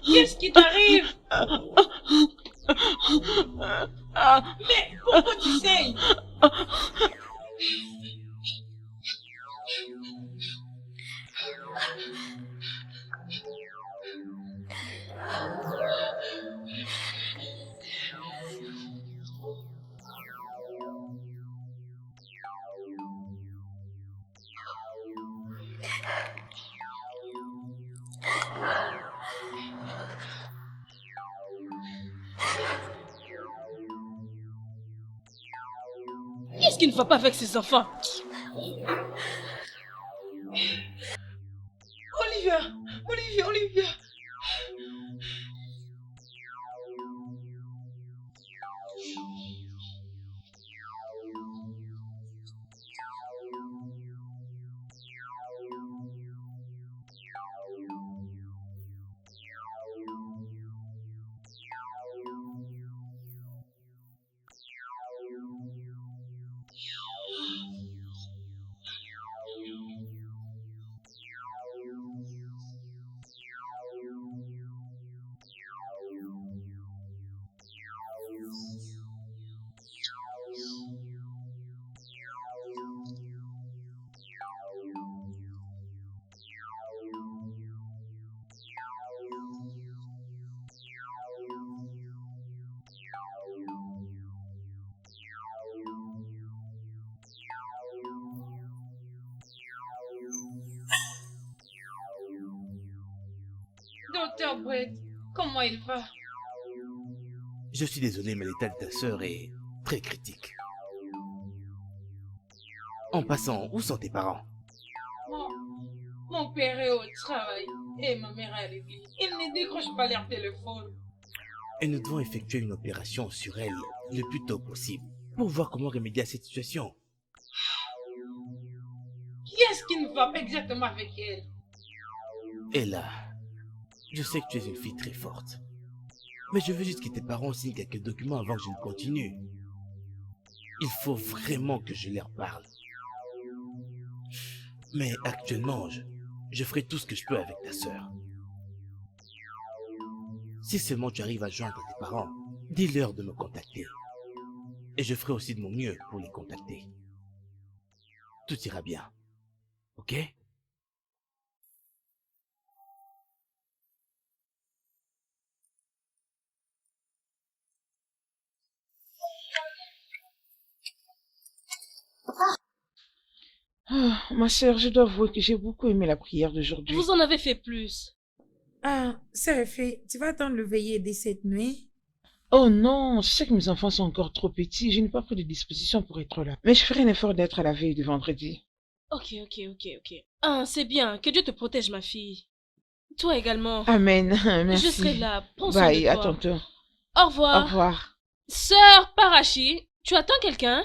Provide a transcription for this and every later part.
Qu'est-ce qui t'arrive? Mais pourquoi tu saignes? Qu'est-ce qui ne va pas avec ces enfants? Olivia! Olivia! Olivia! Docteur Brett, comment il va? Je suis désolé, mais l'état de ta sœur est très critique. En passant, où sont tes parents? Mon père est au travail et ma mère est à l'église. Il ne décroche pas leur téléphone. Et nous devons effectuer une opération sur elle le plus tôt possible pour voir comment remédier à cette situation. Qu'est-ce qui ne va pas exactement avec elle? Et là, je sais que tu es une fille très forte. Mais je veux juste que tes parents signent quelques documents avant que je ne continue. Il faut vraiment que je leur parle. Mais actuellement, je ferai tout ce que je peux avec ta sœur. Si seulement tu arrives à joindre tes parents, dis-leur de me contacter. Et je ferai aussi de mon mieux pour les contacter. Tout ira bien. Ok? Ah, ma sœur, je dois avouer que j'ai beaucoup aimé la prière d'aujourd'hui. Vous en avez fait plus. Ah, Séraphin, tu vas t'en le veiller dès cette nuit? Oh non, je sais que mes enfants sont encore trop petits, je n'ai pas pris de disposition pour être là. Mais je ferai un effort d'être à la veille du vendredi. Ok. Ah, c'est bien. Que Dieu te protège, ma fille. Toi également. Amen, merci. Je serai là. Prends soin de Bye, toi. à tantôt. Au revoir. Au revoir. Sœur Parachi, tu attends quelqu'un?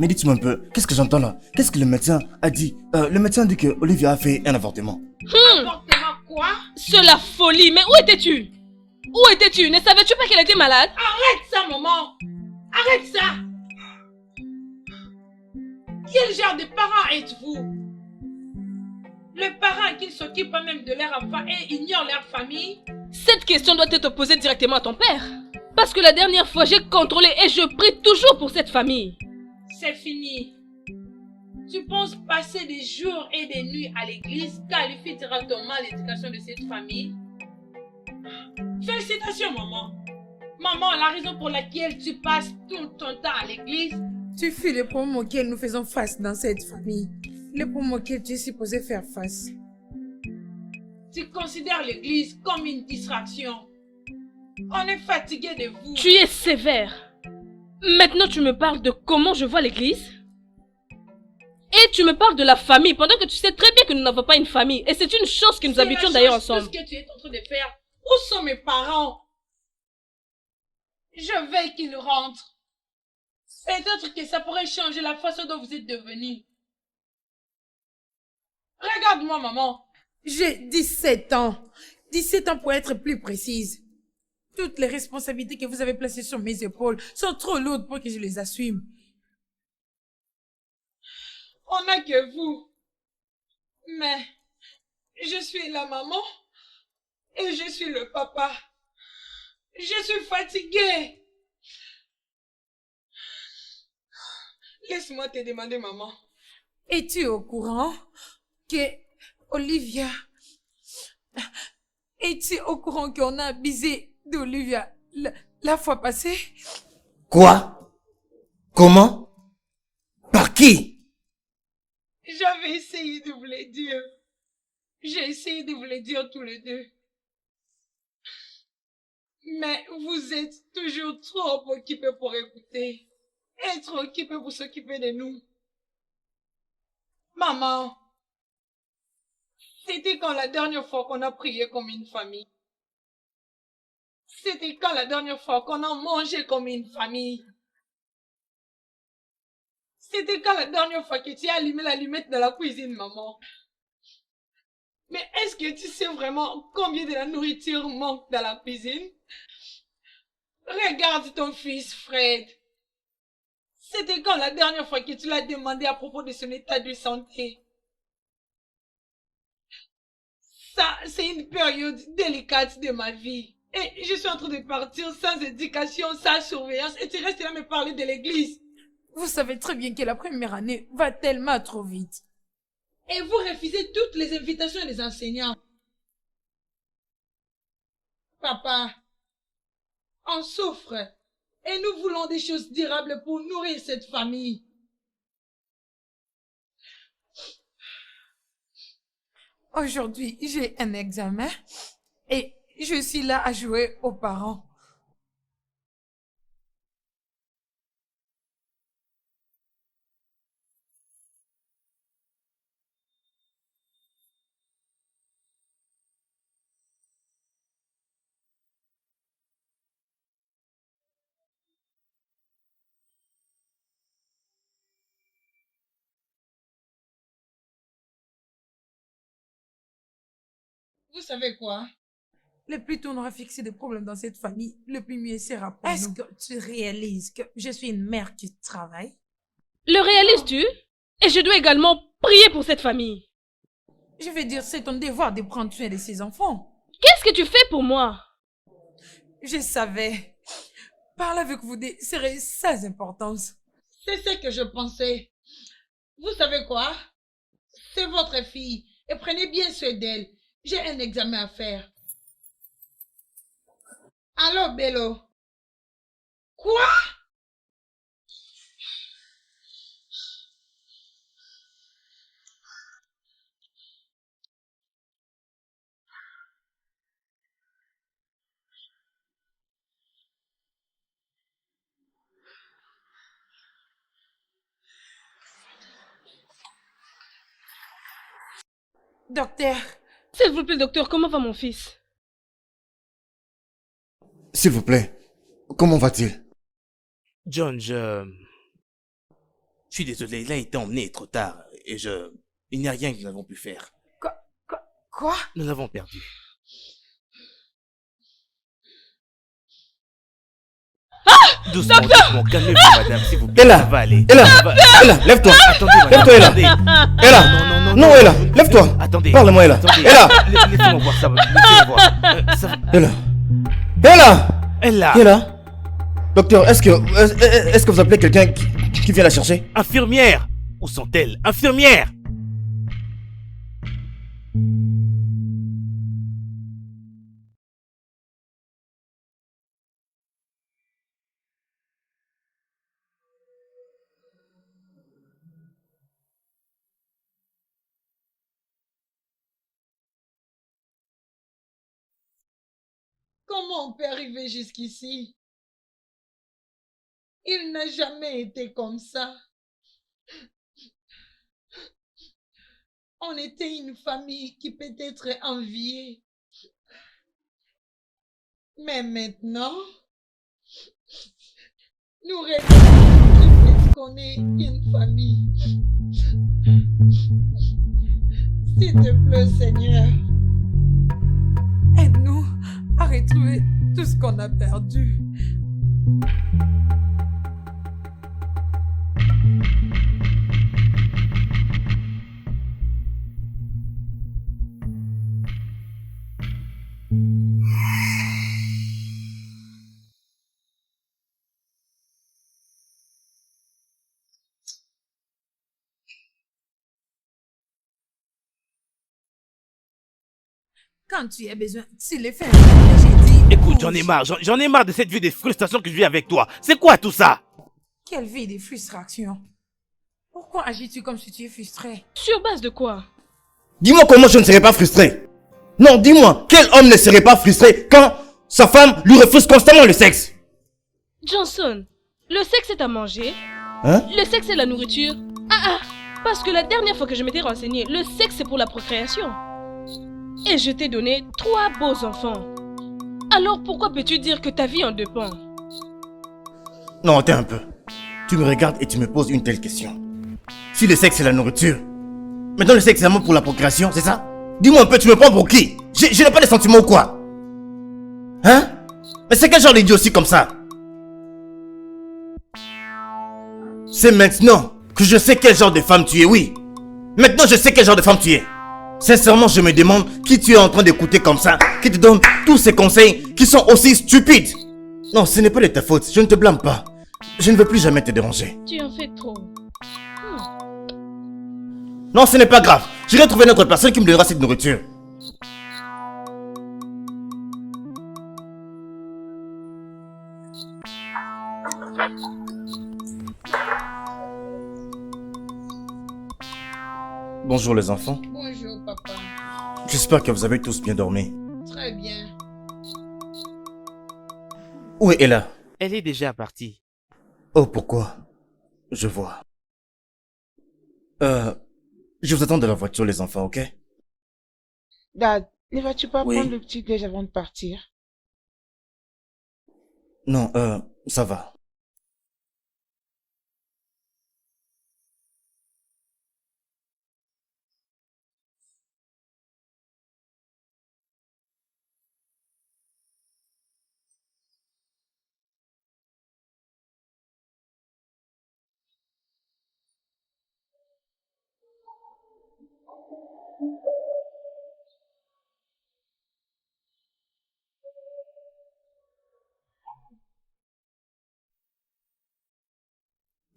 Mais dites-moi un peu, qu'est-ce que j'entends là? Qu'est-ce que le médecin a dit? Le médecin dit que Olivia a fait un avortement. Avortement quoi? C'est la folie. Mais où étais-tu? Où étais-tu? Ne savais-tu pas qu'elle était malade? Arrête ça, maman! Arrête ça! Quel genre de parent êtes-vous? Les parents qui s'occupent même de leur enfant et ignorent leur famille? Cette question doit être posée directement à ton père. Parce que la dernière fois, j'ai contrôlé et je prie toujours pour cette famille. C'est fini. Tu penses passer des jours et des nuits à l'église qualifie directement l'éducation de cette famille? Félicitations, maman. Maman, la raison pour laquelle tu passes tout ton temps à l'église, Tu fuis les problèmes auxquels nous faisons face dans cette famille. Les problèmes auxquels tu es supposé faire face. tu considères l'église comme une distraction. On est fatigué de vous. Tu es sévère. Maintenant, tu me parles de comment je vois l'église? Et tu me parles de la famille, pendant que tu sais très bien que nous n'avons pas une famille. Et c'est une chance que nous C'est la habitions d'ailleurs chose, ensemble. Tout ce que tu es en train de faire. Où sont mes parents? Je veux qu'ils rentrent. Peut-être que ça pourrait changer la façon dont vous êtes devenus. Regarde-moi, maman. J'ai 17 ans. 17 ans pour être plus précise. Toutes les responsabilités que vous avez placées sur mes épaules sont trop lourdes pour que je les assume. On n'a que vous. Mais je suis la maman et je suis le papa. Je suis fatiguée. Laisse-moi te demander, maman. Es-tu au courant que Olivia... Es-tu au courant qu'on a abusé d'Olivia la fois passée? Quoi? Comment? Par qui? J'avais essayé de vous le dire. J'ai essayé de vous le dire tous les deux. Mais vous êtes toujours trop occupés pour écouter. Et trop occupés pour s'occuper de nous. Maman, c'était quand la dernière fois qu'on a prié comme une famille? C'était quand la dernière fois qu'on a mangé comme une famille? C'était quand la dernière fois que tu as allumé l'allumette dans la cuisine, maman? Mais est-ce que tu sais vraiment combien de la nourriture manque dans la cuisine? Regarde ton fils Fred. C'était quand la dernière fois que tu l'as demandé à propos de son état de santé? Ça, c'est une période délicate de ma vie. Et je suis en train de partir sans éducation, sans surveillance, et tu restes là à me parler de l'église. Vous savez très bien que la première année va tellement trop vite. Et vous refusez toutes les invitations des enseignants. Papa, on souffre. Et nous voulons des choses durables pour nourrir cette famille. Aujourd'hui, j'ai un examen et je suis là à jouer aux parents. Vous savez quoi? Le plus tôt on aura fixé des problèmes dans cette famille, le plus mieux sera pour nous. Est-ce que tu réalises que je suis une mère qui travaille? Le réalises-tu? Et je dois également prier pour cette famille. Je veux dire, c'est ton devoir de prendre soin de ses enfants. Qu'est-ce que tu fais pour moi? Je savais. Parler avec vous deux serait sans importance. C'est ce que je pensais. Vous savez quoi? C'est votre fille. Et prenez bien soin d'elle. J'ai un examen à faire. Allô, Bello? Quoi? Docteur, S'il vous plaît, docteur, comment va mon fils? S'il vous plaît, comment va-t-il? John, Je suis désolé, il a été emmené trop tard. Et il n'y a rien que nous n'avons pu faire. Quoi? Nous l'avons perdu. Doucement, doucement, calmez-vous, madame, s'il vous plaît. Ella, Ça va aller. Ella, Ça va- Ella, lève-toi. Attendez, madame. Lève-toi, Ella. Attendez. Ella. Non, Non, Ella, lève-toi. Attendez. Parle-moi, Ella. Attendez. Ella. Laissez-moi voir ça. Laissez-moi voir. Ça va. Ella. Ella. Ella. Ella. Docteur, est-ce que vous appelez quelqu'un qui vient la chercher? Infirmière. Où sont-elles? Infirmière. Comment on peut arriver jusqu'ici? Il n'a jamais été comme ça. On était une famille qui peut être enviée. Mais maintenant, nous réalisons qu'on est une famille. S'il te plaît, Seigneur, Aide-nous à retrouver tout ce qu'on a perdu. Quand tu as besoin, tu les fais. J'ai dit. Écoute, j'en bouge. ai marre. J'en ai marre de cette vie de frustration que je vis avec toi. C'est quoi tout ça? Quelle vie de frustration. Pourquoi agis-tu comme si tu es frustré? Sur base de quoi? Dis-moi comment je ne serais pas frustré. Non, dis-moi, quel homme ne serait pas frustré quand sa femme lui refuse constamment le sexe? Johnson, le sexe est à manger. Hein? Le sexe est la nourriture. Parce que la dernière fois que je m'étais renseignée, le sexe c'est pour la procréation. Et je t'ai donné 3 beaux enfants. Alors pourquoi peux-tu dire que ta vie en dépend? Non, attends un peu. Tu me regardes et tu me poses une telle question. Si le sexe c'est la nourriture, maintenant le sexe c'est l'amour pour la procréation, c'est ça? Dis-moi un peu, tu me prends pour qui? Je n'ai pas de sentiments ou quoi? Hein? Mais c'est quel genre d'idiotie comme ça? C'est maintenant que je sais quel genre de femme tu es, oui. Maintenant je sais quel genre de femme tu es. Sincèrement, je me demande qui tu es en train d'écouter comme ça, qui te donne tous ces conseils qui sont aussi stupides. Non, ce n'est pas de ta faute, je ne te blâme pas. Je ne veux plus jamais te déranger. Tu en fais trop. Non, ce n'est pas grave. J'irai trouver une autre personne qui me donnera cette nourriture. Bonjour les enfants. bonjour papa. J'espère que vous avez tous bien dormi. Très bien. Où est Ella? Elle est déjà partie. Oh, pourquoi? Je vois. Je vous attends dans la voiture les enfants, ok? Dad, ne vas-tu pas Oui. prendre le petit déj avant de partir? Non, ça va.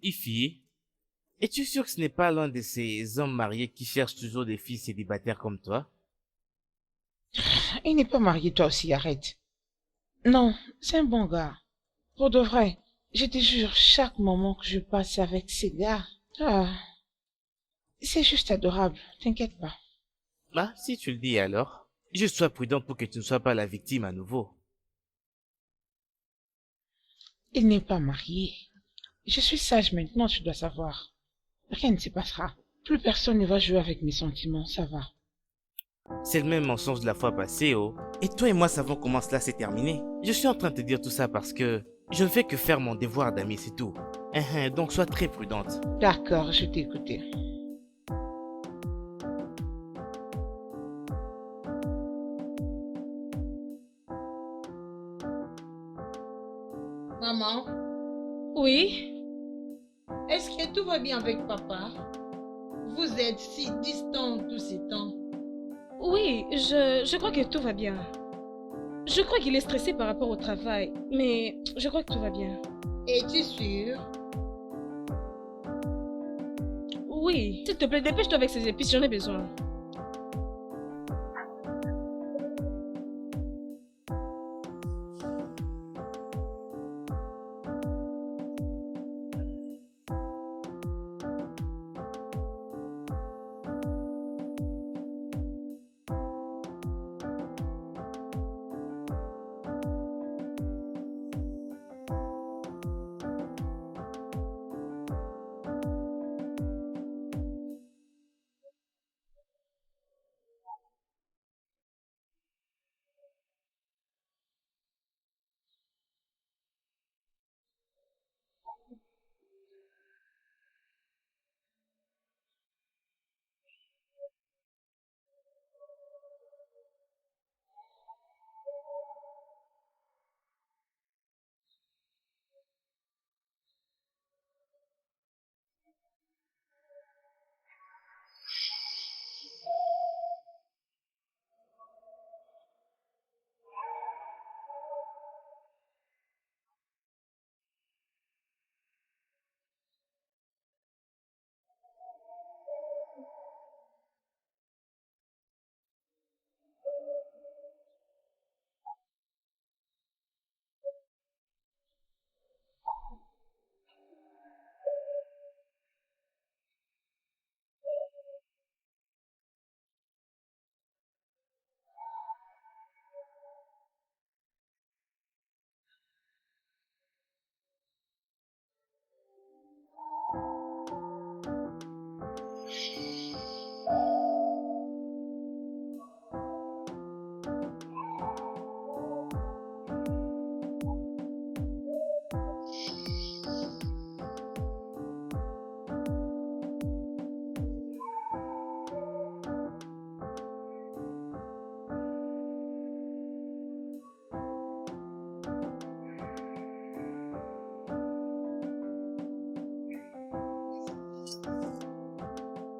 Ifi, es-tu sûr que ce n'est pas l'un de ces hommes mariés qui cherchent toujours des filles célibataires comme toi? Il n'est pas marié, toi aussi, arrête. Non, c'est un bon gars. Pour de vrai, je te jure, chaque moment que je passe avec ces gars, c'est juste adorable, t'inquiète pas. Ah, si tu le dis alors. Juste sois prudent pour que tu ne sois pas la victime à nouveau. Il n'est pas marié. Je suis sage maintenant, tu dois savoir. Rien ne se passera. Plus personne ne va jouer avec mes sentiments, ça va. C'est le même mensonge de la fois passée, oh. Et toi et moi savons comment cela s'est terminé. Je suis en train de te dire tout ça parce que je ne fais que faire mon devoir d'ami, c'est tout. Donc sois très prudente. D'accord, je t'ai écouté. Maman, Oui? est-ce que tout va bien avec papa? Vous êtes si distants tous ces temps. Oui, je crois que tout va bien. Je crois qu'il est stressé par rapport au travail, mais je crois que tout va bien. Es-tu sûre? Oui, s'il te plaît, dépêche-toi avec ces épices, j'en ai besoin.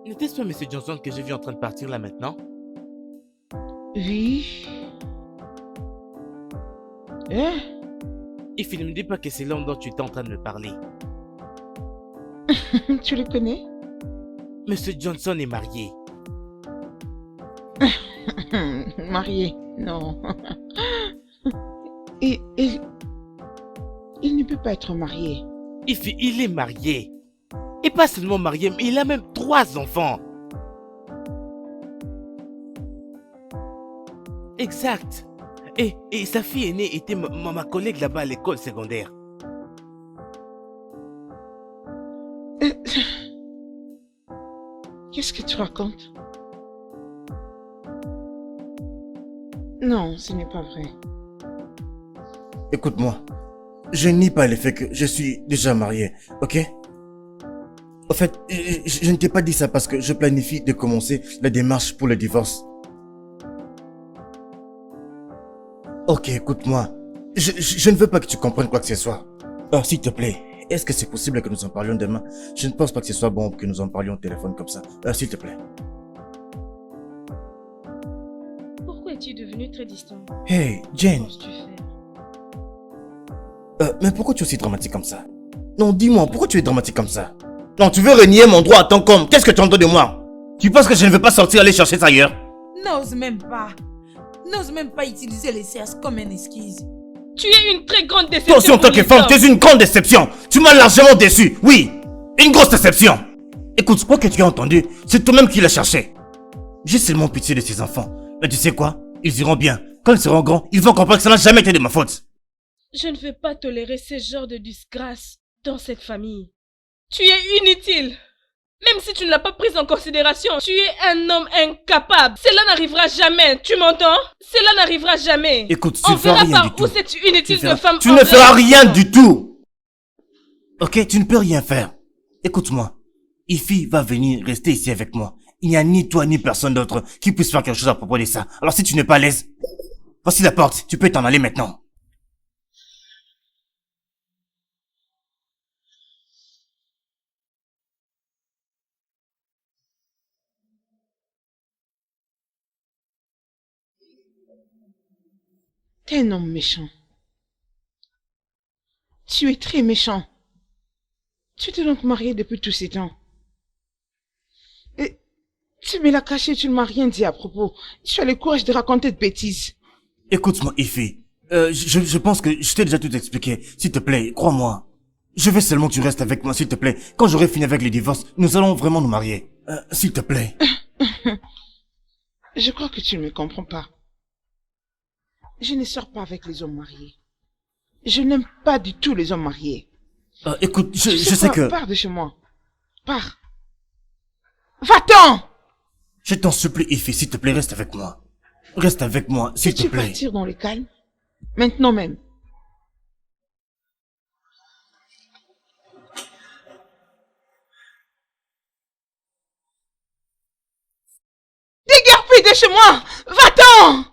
N'était-ce pas M. Johnson que j'ai vu en train de partir là maintenant? Oui. Hein? Et ne me dis pas que c'est l'homme dont tu étais en train de me parler. Tu le connais? M. Johnson est marié. Marié? Non. Et il ne peut pas être marié. Il est marié. Et pas seulement marié, mais il a même 3 enfants. Exact. Et sa fille aînée était ma collègue là-bas à l'école secondaire. Qu'est-ce que tu racontes? Non, ce n'est pas vrai. Écoute-moi, je nie pas le fait que je suis déjà marié, ok? En fait, je ne t'ai pas dit ça parce que je planifie de commencer la démarche pour le divorce. Ok, écoute-moi. Je ne veux pas que tu comprennes quoi que ce soit. Alors, s'il te plaît, est-ce que c'est possible que nous en parlions demain? Je ne pense pas que ce soit bon que nous en parlions au téléphone comme ça. S'il te plaît. Pourquoi es-tu devenu très distant? Hey, Jane. Que penses-tu faire? Mais pourquoi tu es aussi dramatique comme ça? Non, dis-moi, pourquoi tu es dramatique comme ça? Non, tu veux renier mon droit à tant qu'homme. Qu'est-ce que tu entends de moi? Tu penses que je ne veux pas sortir aller chercher ça ailleurs? N'ose même pas. N'ose même pas utiliser les cerces comme une excuse. Tu es une très grande déception. Toi aussi, en tant que femme, tu es une grande déception. Tu m'as largement déçu. Oui, une grosse déception. Écoute, quoi que tu as entendu, c'est toi-même qui l'as cherché. J'ai seulement pitié de ces enfants. Mais tu sais quoi? Ils iront bien. Quand ils seront grands, ils vont comprendre que ça n'a jamais été de ma faute. Je ne veux pas tolérer ce genre de disgrâce dans cette famille. Tu es inutile. Même si tu ne l'as pas prise en considération, tu es un homme incapable. Cela n'arrivera jamais, tu m'entends? Cela n'arrivera jamais. Écoute, tu On ne feras verra rien par du tout. où cette inutile de femme... Tu ne feras rien du tout. Ok, tu ne peux rien faire. Écoute-moi. Ify va venir rester ici avec moi. Il n'y a ni toi ni personne d'autre qui puisse faire quelque chose à propos de ça. Alors si tu n'es pas à l'aise, voici la porte. Tu peux t'en aller maintenant. T'es un homme méchant. Tu es très méchant. Tu t'es donc marié depuis tous ces temps. Et tu me l'as caché, tu ne m'as rien dit à propos. Tu as le courage de raconter de bêtises. Écoute-moi, Ify. Je pense que je t'ai déjà tout expliqué. S'il te plaît, crois-moi. Je veux seulement que tu restes avec moi, s'il te plaît. Quand j'aurai fini avec les divorces, nous allons vraiment nous marier. S'il te plaît. Je crois que tu ne me comprends pas. Je ne sors pas avec les hommes mariés. Je n'aime pas du tout les hommes mariés. Écoute, je sais quoi, que... Pars de chez moi. Pars. Va-t'en! Je t'en supplie, Ify, s'il te plaît, reste avec moi. Reste avec moi, s'il te Peux-tu plaît. partir dans le calme? Maintenant même. Déguerpis de chez moi! Va-t'en!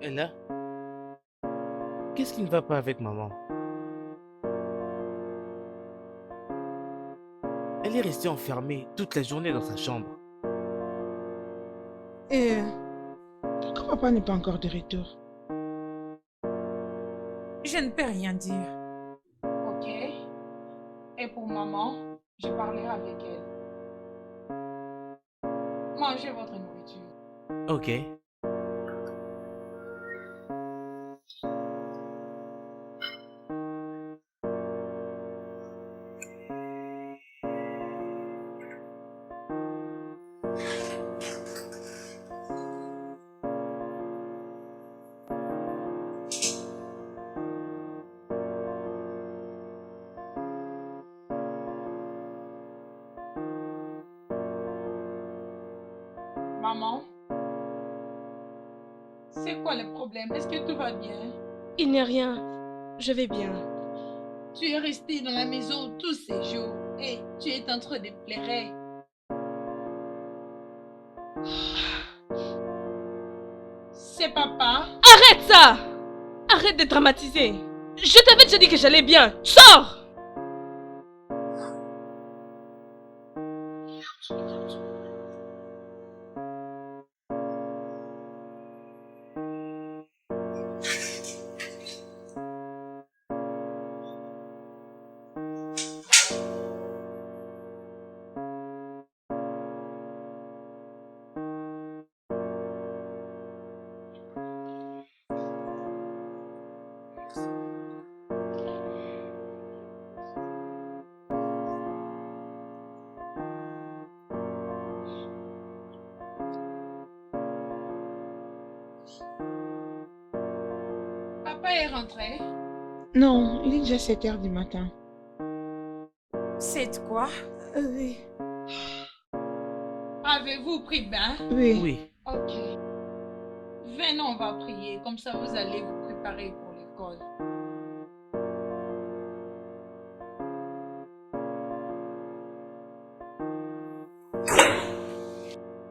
Ella, qu'est-ce qui ne va pas avec maman? Elle est restée enfermée toute la journée dans sa chambre. Et pourquoi papa n'est pas encore de retour? Je ne peux rien dire. Ok. Et pour maman, je parlerai avec elle. Mangez votre nourriture. Ok. Maman, c'est quoi le problème? Est-ce que tout va bien? Il n'y a rien. Je vais bien. Tu es resté dans la maison tous ces jours et tu es en train de pleurer. C'est papa. Arrête ça! Arrête de dramatiser. Je t'avais déjà dit que j'allais bien. Sors! Papa est rentré. Non, il est déjà 7 heures du matin. C'est quoi? Oui. Avez-vous pris bain? Oui. Oui. Ok. Venez, on va prier. Comme ça, vous allez vous préparer pour l'école.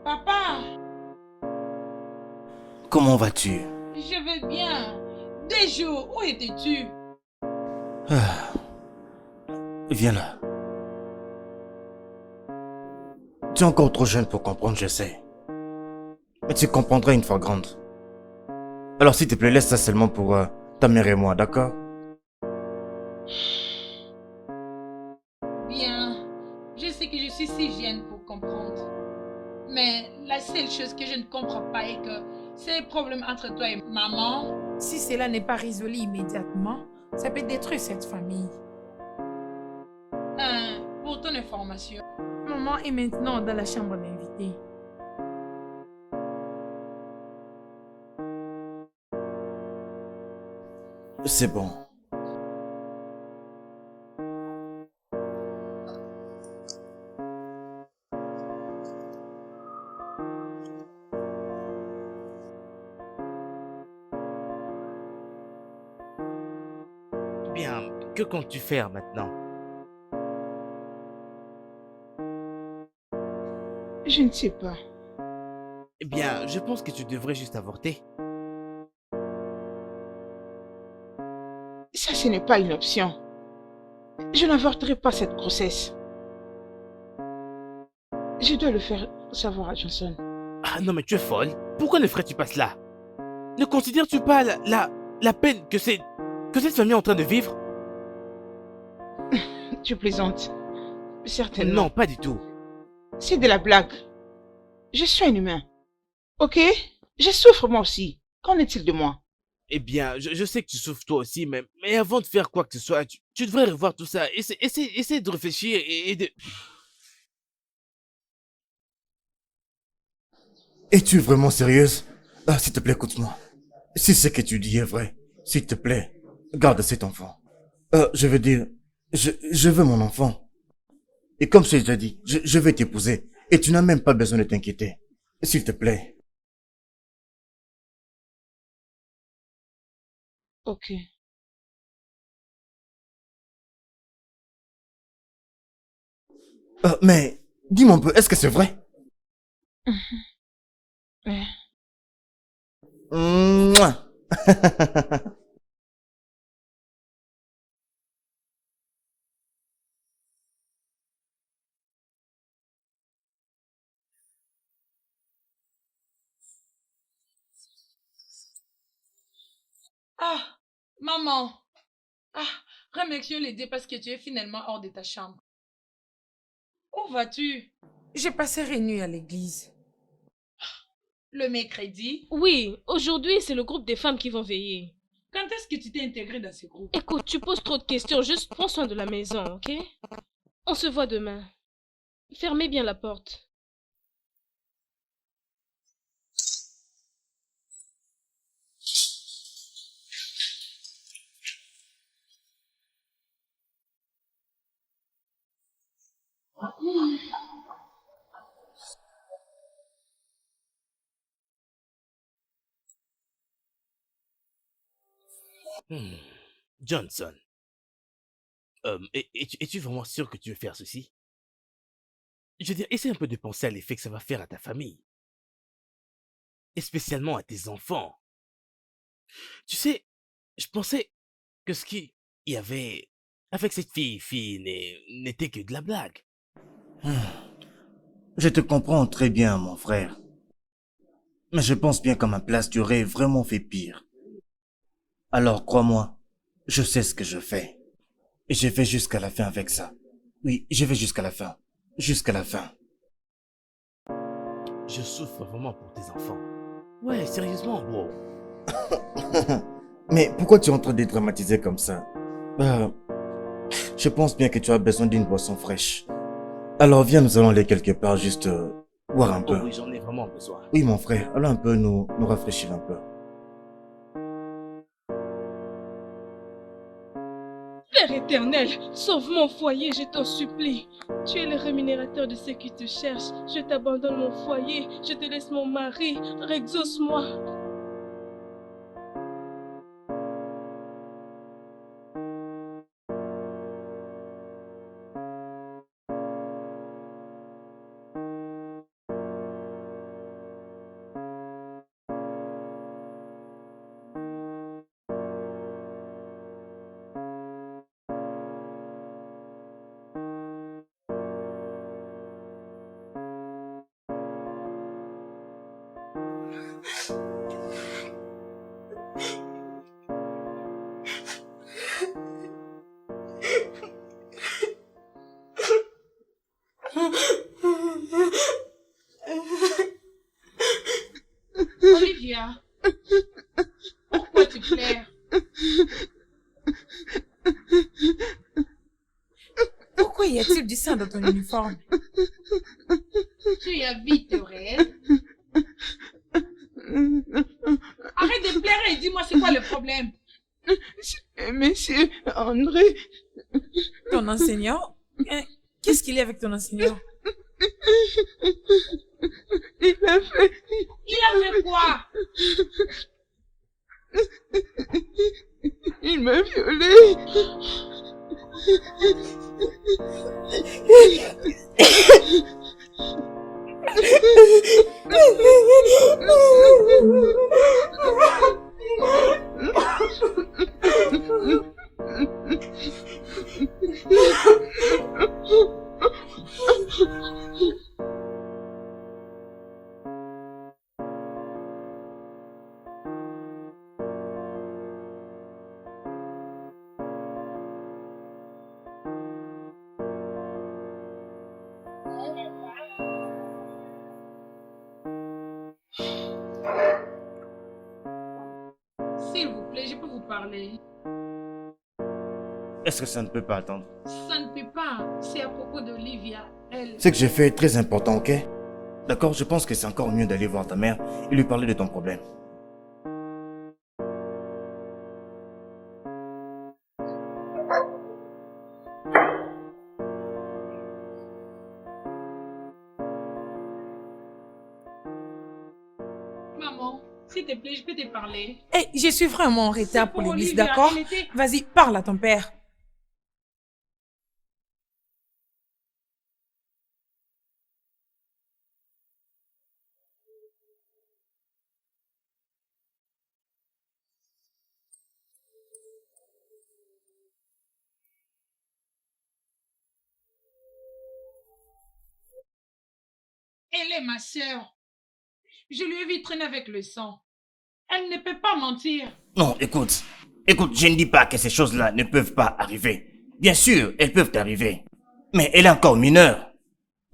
Papa, Comment vas-tu? je vais bien. Des jours, où étais-tu? Viens là. Tu es encore trop jeune pour comprendre, je sais. Mais tu comprendras une fois grande. Alors s'il te plaît, laisse ça seulement pour ta mère et moi, d'accord? Bien, je sais que je suis si jeune pour comprendre. Mais la seule chose que je ne comprends pas est que ces problèmes entre toi et maman, si cela n'est pas résolu immédiatement, ça peut détruire cette famille. Pour ton information, maman est maintenant dans la chambre d'invité. C'est bon. Bien, que comptes-tu faire maintenant? Je ne sais pas. Eh bien, je pense que tu devrais juste avorter. Ça, ce n'est pas une option. Je n'avorterai pas cette grossesse. Je dois le faire savoir à Johnson. Ah non mais tu es folle. Pourquoi ne ferais-tu pas cela? Ne considères-tu pas la peine que cette famille est en train de vivre? Tu plaisantes. Certainement. Non, pas du tout. C'est de la blague. Je suis un humain. Ok? Je souffre moi aussi. Qu'en est-il de moi? Eh bien, je sais que tu souffres toi aussi, mais avant de faire quoi que ce soit, tu devrais revoir tout ça. Essaie de réfléchir et de... Es-tu vraiment sérieuse? Ah, s'il te plaît, écoute-moi. Si ce que tu dis est vrai, s'il te plaît, garde cet enfant. Je veux dire, je veux mon enfant. Et comme je t'ai déjà dit, je vais t'épouser. Et tu n'as même pas besoin de t'inquiéter. S'il te plaît. Ok. Mais, dis-moi un peu, est-ce que c'est vrai? Ouais. Mouah. ah, maman, ah, remercions les dieux parce que tu es finalement hors de ta chambre. Où vas-tu? Je passerai nuit à l'église. Le mercredi? Oui, aujourd'hui, c'est le groupe des femmes qui vont veiller. Quand est-ce que tu t'es intégrée dans ce groupe? Écoute, tu poses trop de questions, juste prends soin de la maison, ok? On se voit demain. Fermez bien la porte. Hmm. Johnson, es-tu vraiment sûr que tu veux faire ceci? Je veux dire, essaie un peu de penser à l'effet que ça va faire à ta famille. Et spécialement à tes enfants. Tu sais, je pensais que ce qu'il y avait avec cette fille n'était que de la blague. Je te comprends très bien, mon frère. Mais je pense bien qu'à ma place, tu aurais vraiment fait pire. Alors, crois-moi, je sais ce que je fais. Et je vais jusqu'à la fin avec ça. Oui, je vais jusqu'à la fin. Jusqu'à la fin. Je souffre vraiment pour tes enfants. Ouais, sérieusement, wow. Mais pourquoi tu es en train de dramatiser comme ça? Je pense bien que tu as besoin d'une boisson fraîche. Alors viens, nous allons aller quelque part, juste boire un Oh peu. oui, j'en ai vraiment besoin. Oui, mon frère, allons un peu nous rafraîchir un peu. Père éternel, sauve mon foyer, je t'en supplie. Tu es le rémunérateur de ceux qui te cherchent. Je t'abandonne mon foyer, je te laisse mon mari. Exauce-moi. Olivia, pourquoi tu pleures? Pourquoi y a-t-il du sang dans ton uniforme? Tu habites au réel? Arrête de pleurer et dis-moi c'est quoi le problème? Monsieur André, Ton enseignant? Qu'est-ce qu'il y a avec ton enseignant? il a fait... Il a fait quoi? Il m'a violée. S'il vous plaît, je peux vous parler. Est-ce que ça ne peut pas attendre? Ça ne peut pas. C'est à propos d'Olivia. Elle... Ce que j'ai fait est très important, ok? D'accord, je pense que c'est encore mieux d'aller voir ta mère et lui parler de ton problème. Maman, s'il te plaît, je peux te parler. Eh, je suis vraiment en retard pour pour l'église, Olivia, d'accord? elle était- Vas-y, parle à ton père. Elle est ma sœur. Je lui ai vu traîner avec le sang. Elle ne peut pas mentir. Non, écoute. Écoute, je ne dis pas que ces choses-là ne peuvent pas arriver. Bien sûr, elles peuvent arriver. Mais elle est encore mineure.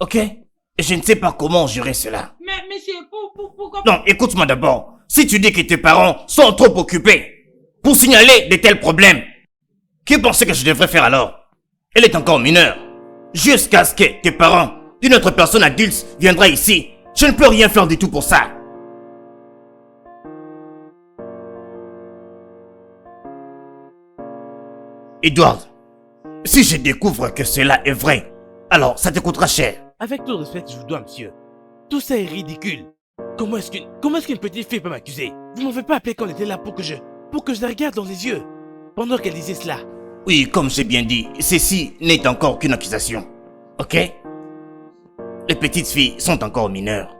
Ok? Et je ne sais pas comment gérer cela. Mais c'est pourquoi... Non, écoute-moi d'abord. Si tu dis que tes parents sont trop occupés pour signaler de tels problèmes, que pensais que je devrais faire alors? Elle est encore mineure. Jusqu'à ce que tes parents, une autre personne adulte, viendra ici. Je ne peux rien faire du tout pour ça. Edward, si je découvre que cela est vrai, alors ça te coûtera cher. Avec tout le respect que je vous dois, monsieur, tout ça est ridicule. Comment est-ce qu'une petite fille peut m'accuser? Vous m'avez pas appelé quand elle était là pour que je la regarde dans les yeux, pendant qu'elle disait cela. Oui, comme j'ai bien dit, ceci n'est encore qu'une accusation. Ok? Les petites filles sont encore mineures.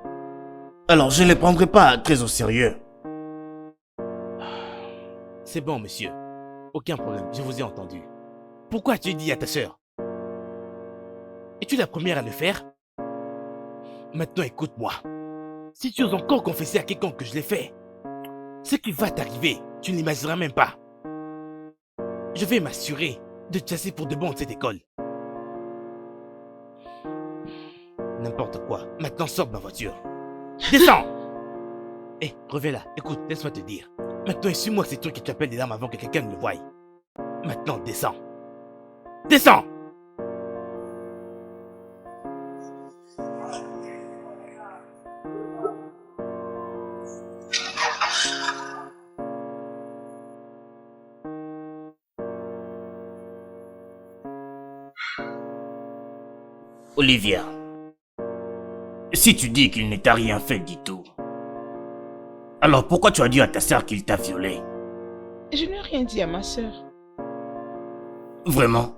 Alors je ne les prendrai pas très au sérieux. C'est bon, monsieur. Aucun problème, je vous ai entendu. Pourquoi as-tu dit à ta sœur? Es-tu la première à le faire? Maintenant, écoute-moi. Si tu oses encore confesser à quiconque que je l'ai fait, ce qui va t'arriver, tu ne l'imagineras même pas. Je vais m'assurer de te chasser pour de bon de cette école. N'importe quoi. Maintenant, sors de ma voiture. Descends! Hé, reviens là. Écoute, laisse-moi te dire. Maintenant, essuie-moi ces trucs que tu appelles des larmes avant que quelqu'un ne le voie. Maintenant, descends. Descends! Olivia, si tu dis qu'il ne t'a rien fait du tout, alors pourquoi tu as dit à ta sœur qu'il t'a violée? Je n'ai rien dit à ma sœur. Vraiment?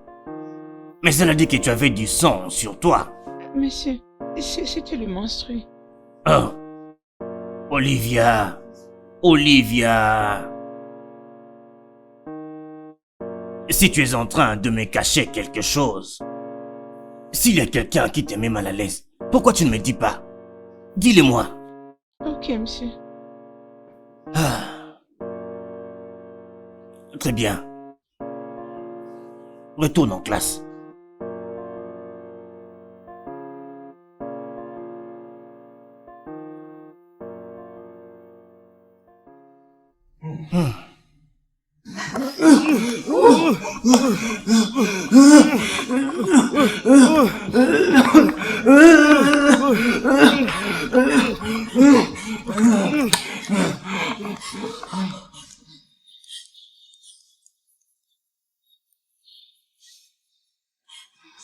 Mais elle a dit que tu avais du sang sur toi. Monsieur, c'était le menstru. Oh, Olivia, Olivia. Si tu es en train de me cacher quelque chose, s'il y a quelqu'un qui te met mal à l'aise, pourquoi tu ne me dis pas? Dis-le-moi. Ok, monsieur. Ah. Très bien. Retourne en classe.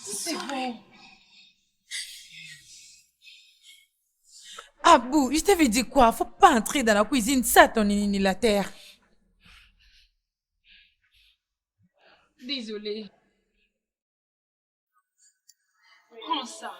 C'est bon. Abou, je t'avais dit quoi? Faut pas entrer dans la cuisine, ça ton inhalateur. Désolée. Prends ça.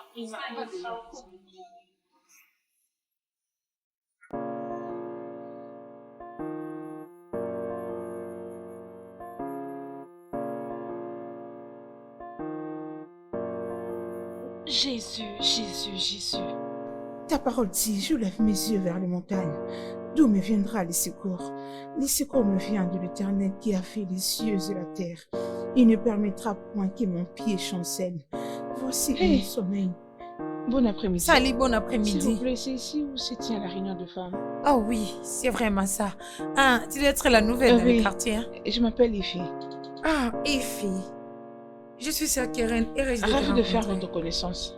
Jésus, Jésus, Jésus. Ta parole dit, je lève mes yeux vers les montagnes. D'où me viendra les secours? Les secours me viennent de l'Éternel qui a fait les cieux et la terre. Il ne permettra point que mon pied chancelle. Voici mon sommeil. Bon après-midi. Salut, bon S'il vous après-midi. plaît, c'est ici où se tient la réunion de femmes? Ah oui, c'est vraiment ça. Ah, tu dois être la nouvelle dans Oui. le quartier. Hein? Je m'appelle Effie. Ah, Effie. Je suis sœur Keren et heureuse de te Ravi de faire rencontrer. votre connaissance.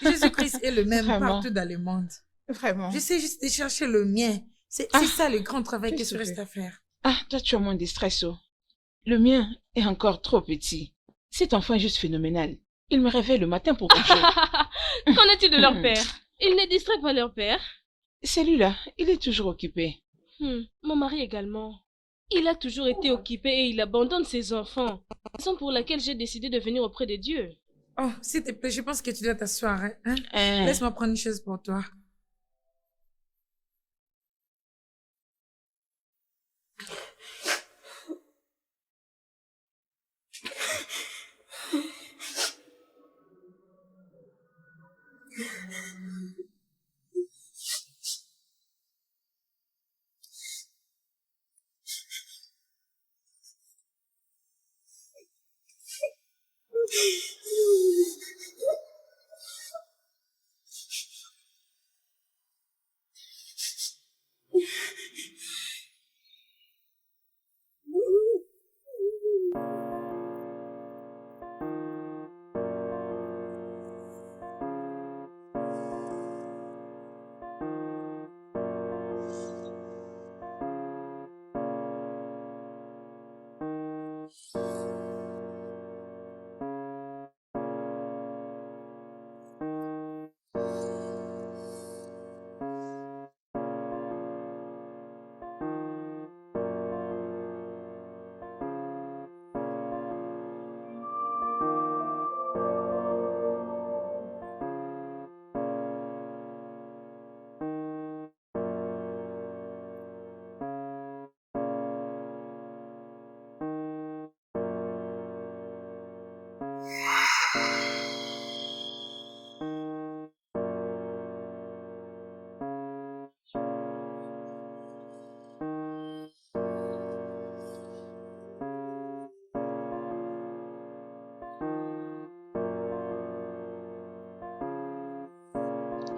Jésus-Christ est le même Vraiment. partout dans le monde. Vraiment. J'essaie juste de chercher le mien. C'est ça le grand travail que S'il je te reste plaît. à faire. Ah, toi, tu as moins de stress, oh. Le mien est encore trop petit. Cet enfant est juste phénoménal. Il me réveille le matin pour quelque chose. Qu'en est-il de leur père? Ils ne distraient pas leur père? Celui-là, il est toujours occupé. Mon mari également. Il a toujours été occupé et il abandonne ses enfants. Raison pour laquelle j'ai décidé de venir auprès de Dieu. Oh, s'il te plaît, je pense que tu dois t'asseoir. Hein? Hein. Laisse-moi prendre une chose pour toi.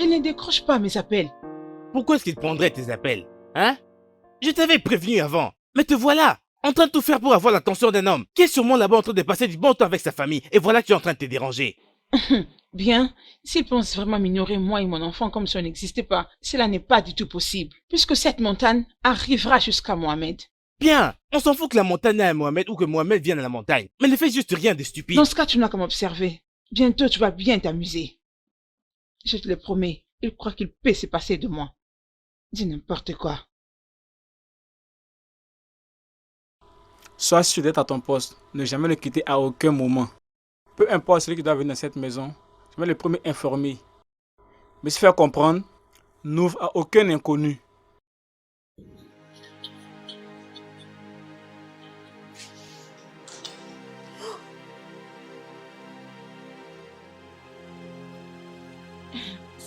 Il ne décroche pas mes appels. Pourquoi est-ce qu'il prendrait tes appels? Hein? Je t'avais prévenu avant. Mais te voilà, en train de tout faire pour avoir l'attention d'un homme qui est sûrement là-bas en train de passer du bon temps avec sa famille. Et voilà que tu es en train de te déranger. Bien, s'il pense vraiment m'ignorer moi et mon enfant comme si on n'existait pas, cela n'est pas du tout possible, puisque cette montagne arrivera jusqu'à Mohamed. Bien, on s'en fout que la montagne aille à Mohamed ou que Mohamed vienne à la montagne. Mais ne fais juste rien de stupide. Dans ce cas, tu n'as qu'à m'observer. Bientôt, tu vas bien t'amuser. Je te le promets, il croit qu'il peut se passer de moi. Dis n'importe quoi. Sois sûr d'être à ton poste. Ne jamais le quitter à aucun moment. Peu importe celui qui doit venir dans cette maison, je vais le premier informer. Mais se faire comprendre, n'ouvre à aucun inconnu.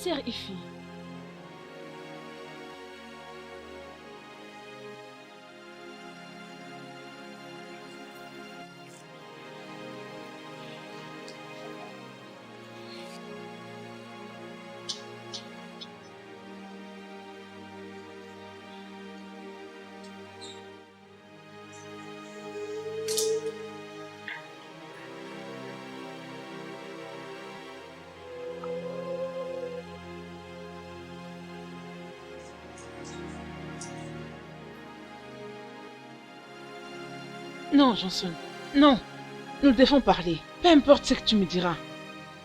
sœur Ifi. Non, Johnson, non. Nous devons parler. Peu importe ce que tu me diras.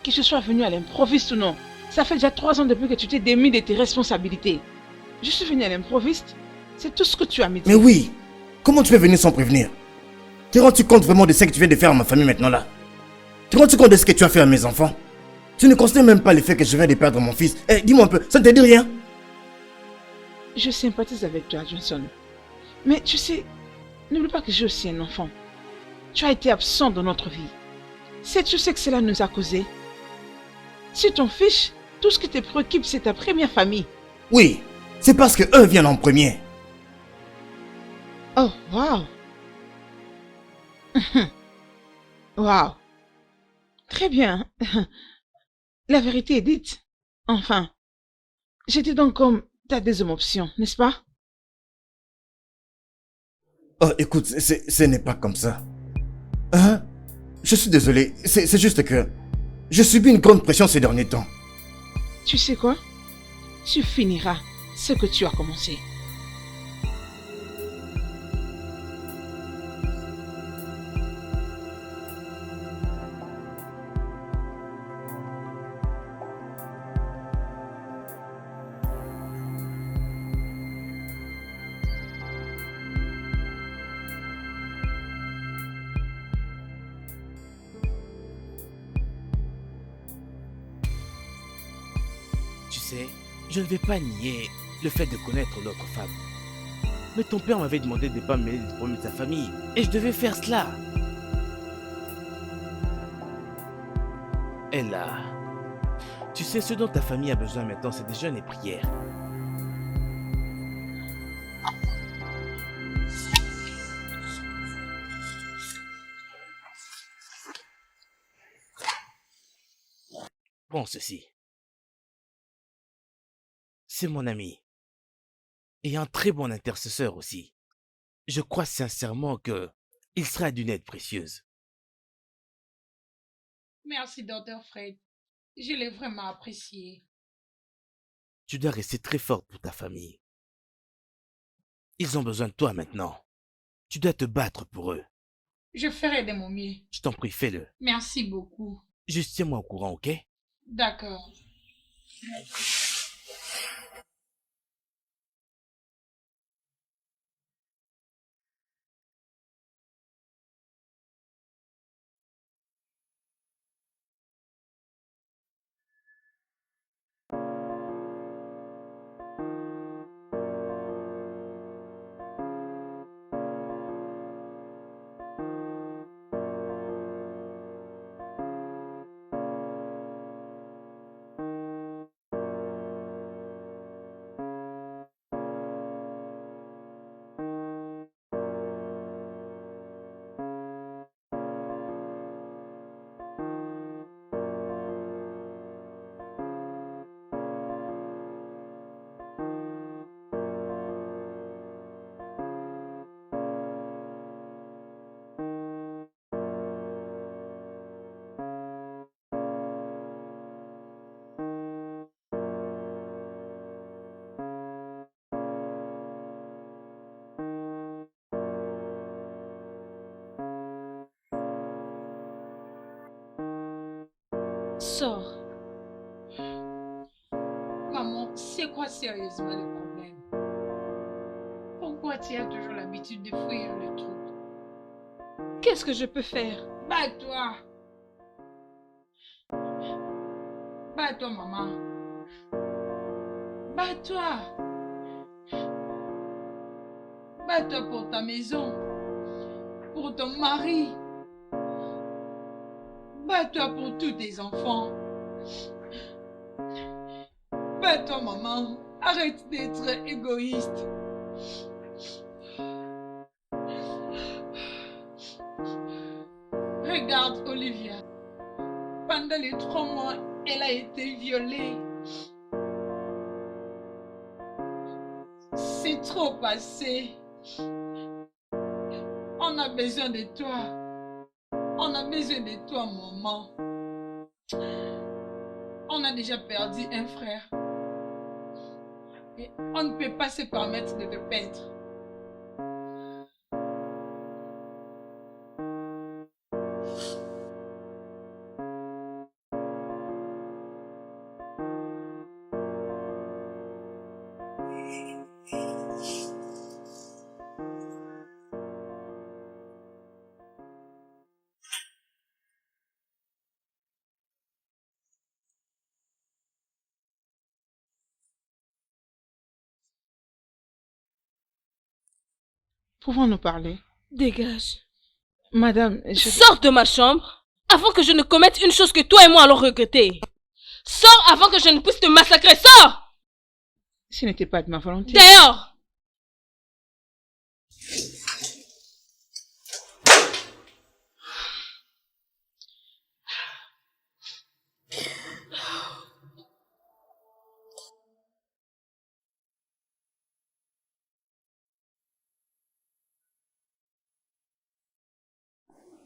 Que je sois venu à l'improviste ou non. Ça fait déjà 3 ans depuis que tu t'es démis de tes responsabilités. Je suis venu à l'improviste. C'est tout ce que tu as me dit. Mais oui, comment tu peux venir sans prévenir? Te rends-tu compte vraiment de ce que tu viens de faire à ma famille maintenant là? Te rends-tu compte de ce que tu as fait à mes enfants? Tu ne considères même pas le fait que je viens de perdre mon fils. Eh, dis-moi un peu, ça ne te dit rien? Je sympathise avec toi, Johnson. Mais tu sais, n'oublie pas que j'ai aussi un enfant. Tu as été absent dans notre vie. Sais-tu ce que cela nous a causé? Si t'en fiches, tout ce qui te préoccupe, c'est ta première famille. Oui, c'est parce que eux viennent en premier. Oh, waouh. Waouh. Très bien. La vérité est dite. Enfin, j'étais donc comme ta deuxième option, n'est-ce pas? Oh, écoute, ce n'est pas comme ça. Hein? Je suis désolé, c'est juste que je subis une grande pression ces derniers temps. Tu sais quoi? Tu finiras ce que tu as commencé. Tu sais, je ne vais pas nier le fait de connaître l'autre femme. Mais ton père m'avait demandé de ne pas me mêler des problèmes de sa famille. Et je devais faire cela. Ella, tu sais ce dont ta famille a besoin maintenant, c'est des jeûnes et prières. Prends ceci. C'est mon ami. Et un très bon intercesseur aussi. Je crois sincèrement que il sera d'une aide précieuse. Merci, Dr. Fred. Je l'ai vraiment apprécié. Tu dois rester très forte pour ta famille. Ils ont besoin de toi maintenant. Tu dois te battre pour eux. Je ferai de mon mieux. Je t'en prie, fais-le. Merci beaucoup. Juste tiens-moi au courant, ok? D'accord. Sors. Maman, c'est quoi sérieusement le problème? Pourquoi tu as toujours l'habitude de fuir le truc? Qu'est-ce que je peux faire? Bats-toi. Bats-toi, maman. Bats-toi. Bats-toi pour ta maison. Pour ton mari. Bats-toi pour tous tes enfants. Bats-toi, maman. Arrête d'être égoïste. Regarde Olivia. Pendant les 3 mois, elle a été violée. C'est trop passé. On a besoin de toi. On a besoin de toi, maman. On a déjà perdu un frère. Et on ne peut pas se permettre de te perdre. Pouvons-nous parler? Dégage. Madame, Sors de ma chambre avant que je ne commette une chose que toi et moi allons regretter. Sors avant que je ne puisse te massacrer. Sors! Ce n'était pas de ma volonté. Dehors!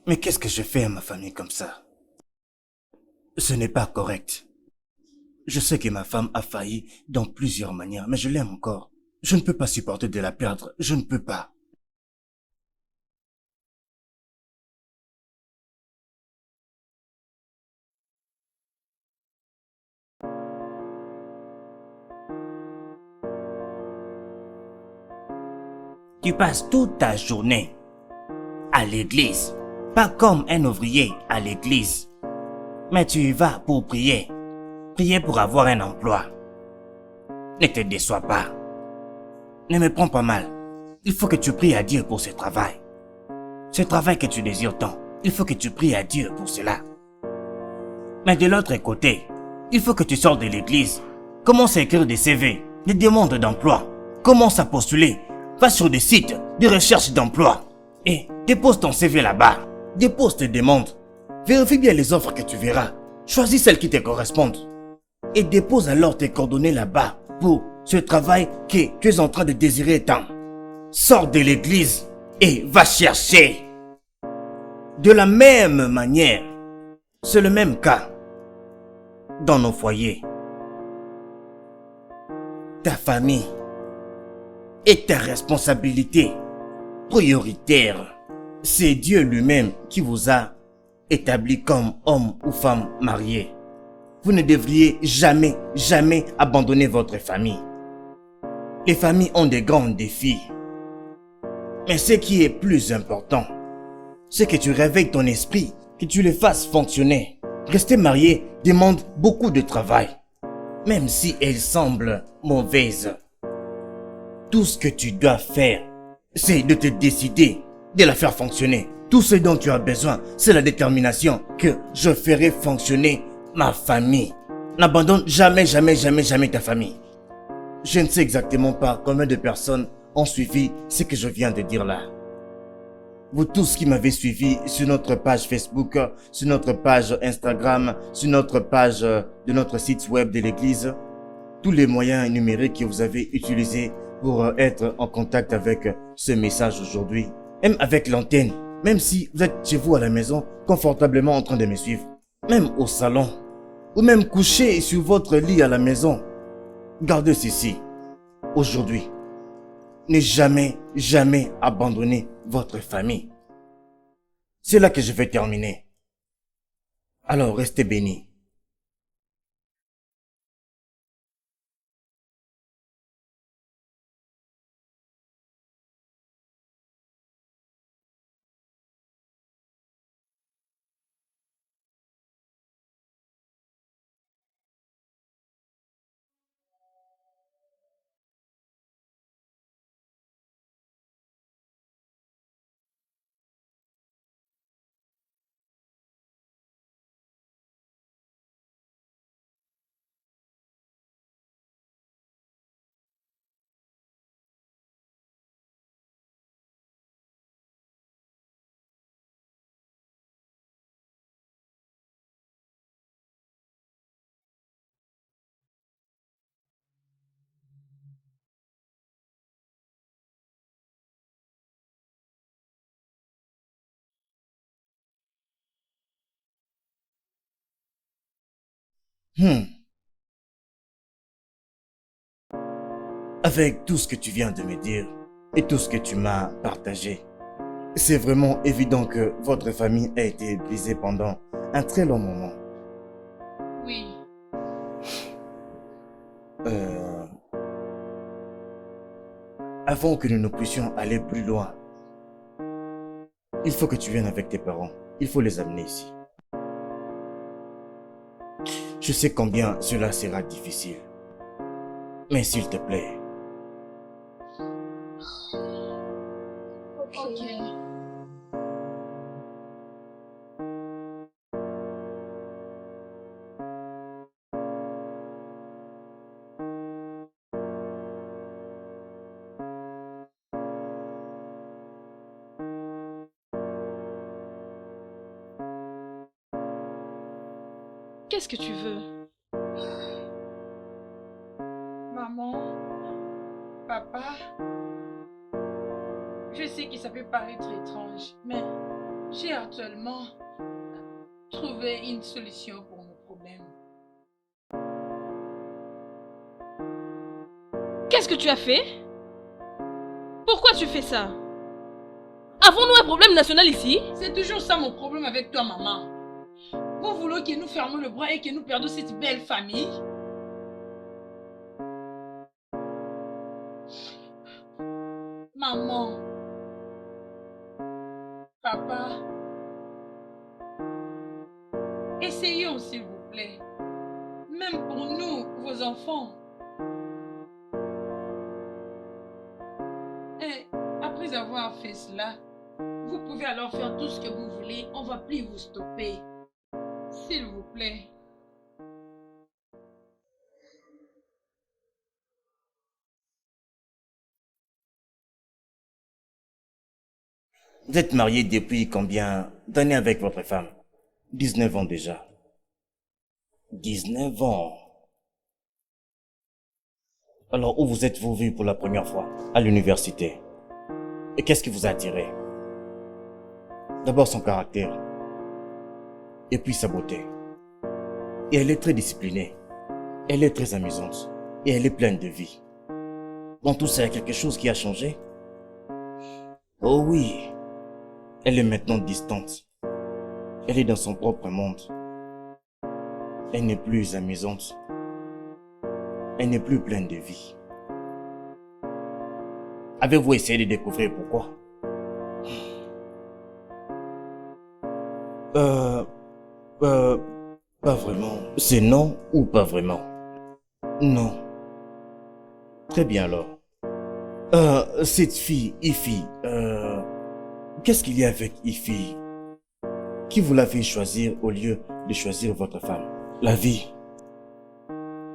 Mais qu'est-ce que je fais à ma famille comme ça? Ce n'est pas correct. Je sais que ma femme a failli dans plusieurs manières, mais je l'aime encore. Je ne peux pas supporter de la perdre. Je ne peux pas. Tu passes toute ta journée à l'église, pas comme un ouvrier à l'église. Mais tu y vas pour prier. Prier pour avoir un emploi. Ne te déçois pas. Ne me prends pas mal. Il faut que tu pries à Dieu pour ce travail. Ce travail que tu désires tant. Il faut que tu pries à Dieu pour cela. Mais de l'autre côté, il faut que tu sortes de l'église. Commence à écrire des CV, des demandes d'emploi. Commence à postuler. Va sur des sites de recherche d'emploi. Et dépose ton CV là-bas. Dépose tes demandes. Vérifie bien les offres que tu verras. Choisis celles qui te correspondent. Et dépose alors tes coordonnées là-bas pour ce travail que tu es en train de désirer tant. Sors de l'église et va chercher. De la même manière, c'est le même cas dans nos foyers. Ta famille est ta responsabilité prioritaire. C'est Dieu lui-même qui vous a établi comme homme ou femme mariée. Vous ne devriez jamais, jamais abandonner votre famille. Les familles ont de grands défis. Mais ce qui est plus important, c'est que tu réveilles ton esprit, que tu le fasses fonctionner. Rester marié demande beaucoup de travail, même si elle semble mauvaise. Tout ce que tu dois faire, c'est de te décider de la faire fonctionner. Tout ce dont tu as besoin, c'est la détermination que je ferai fonctionner ma famille. N'abandonne jamais, jamais, jamais, jamais ta famille. Je ne sais exactement pas combien de personnes ont suivi ce que je viens de dire là. Vous tous qui m'avez suivi sur notre page Facebook, sur notre page Instagram, sur notre page de notre site web de l'église, tous les moyens numériques que vous avez utilisés pour être en contact avec ce message aujourd'hui, même avec l'antenne, même si vous êtes chez vous à la maison, confortablement en train de me suivre, même au salon, ou même couché sur votre lit à la maison, gardez ceci. Aujourd'hui, ne jamais, jamais abandonner votre famille. C'est là que je vais terminer. Alors restez bénis. Hmm. Avec tout ce que tu viens de me dire et tout ce que tu m'as partagé, c'est vraiment évident que votre famille a été brisée pendant un très long moment. Oui. Avant que nous ne puissions aller plus loin, il faut que tu viennes avec tes parents. Il faut les amener ici. Je sais combien cela sera difficile. Mais s'il te plaît. Ok. Qu'est-ce que tu veux? Maman, papa, je sais que ça peut paraître étrange, mais j'ai actuellement trouvé une solution pour mon problème. Qu'est-ce que tu as fait? Pourquoi tu fais ça? Avons-nous un problème national ici? C'est toujours ça mon problème avec toi, maman. Vous voulez que nous fermions le bras et que nous perdions cette belle famille? Maman, papa, essayons s'il vous plaît. Même pour nous, vos enfants. Et après avoir fait cela, vous pouvez alors faire tout ce que vous voulez. On ne va plus vous stopper. S'il vous plaît. Vous êtes marié depuis combien d'années avec votre femme? 19 ans déjà. 19 ans. Alors où vous êtes-vous vu pour la première fois? À l'université. Et qu'est-ce qui vous a attiré? D'abord son caractère. Et puis sa beauté. Et elle est très disciplinée. Elle est très amusante. Et elle est pleine de vie. Dans tout ça, il y a quelque chose qui a changé? Oh oui. Elle est maintenant distante. Elle est dans son propre monde. Elle n'est plus amusante. Elle n'est plus pleine de vie. Avez-vous essayé de découvrir pourquoi? Pas vraiment. C'est non ou pas vraiment? Non. Très bien alors. Cette fille, Ify, qu'est-ce qu'il y a avec Ify? Qui vous l'a fait choisir au lieu de choisir votre femme? La vie.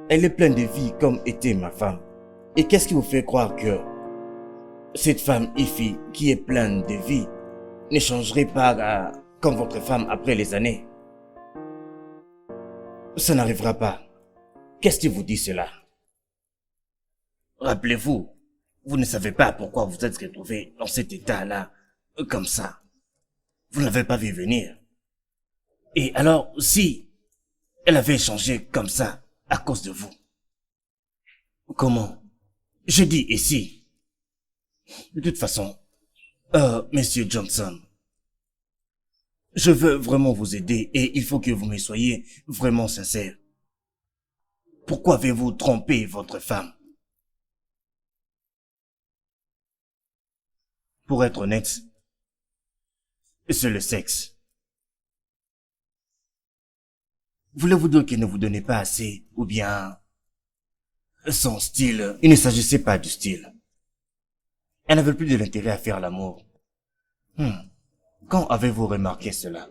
Elle est pleine de vie comme était ma femme. Et qu'est-ce qui vous fait croire que cette femme Ify, qui est pleine de vie, ne changerait pas comme votre femme après les années? Ça n'arrivera pas. Qu'est-ce qui vous dit cela? Rappelez-vous, vous ne savez pas pourquoi vous êtes retrouvé dans cet état-là, comme ça. Vous ne l'avez pas vu venir. Et alors, si elle avait changé comme ça à cause de vous, comment? Je dis ici. De toute façon, Monsieur Johnson, je veux vraiment vous aider et il faut que vous me soyez vraiment sincère. Pourquoi avez-vous trompé votre femme? Pour être honnête, c'est le sexe. Voulez-vous dire qu'il ne vous donnait pas assez, ou bien son style? Il ne s'agissait pas du style. Elle n'avait plus de l'intérêt à faire l'amour. Quand avez-vous remarqué cela?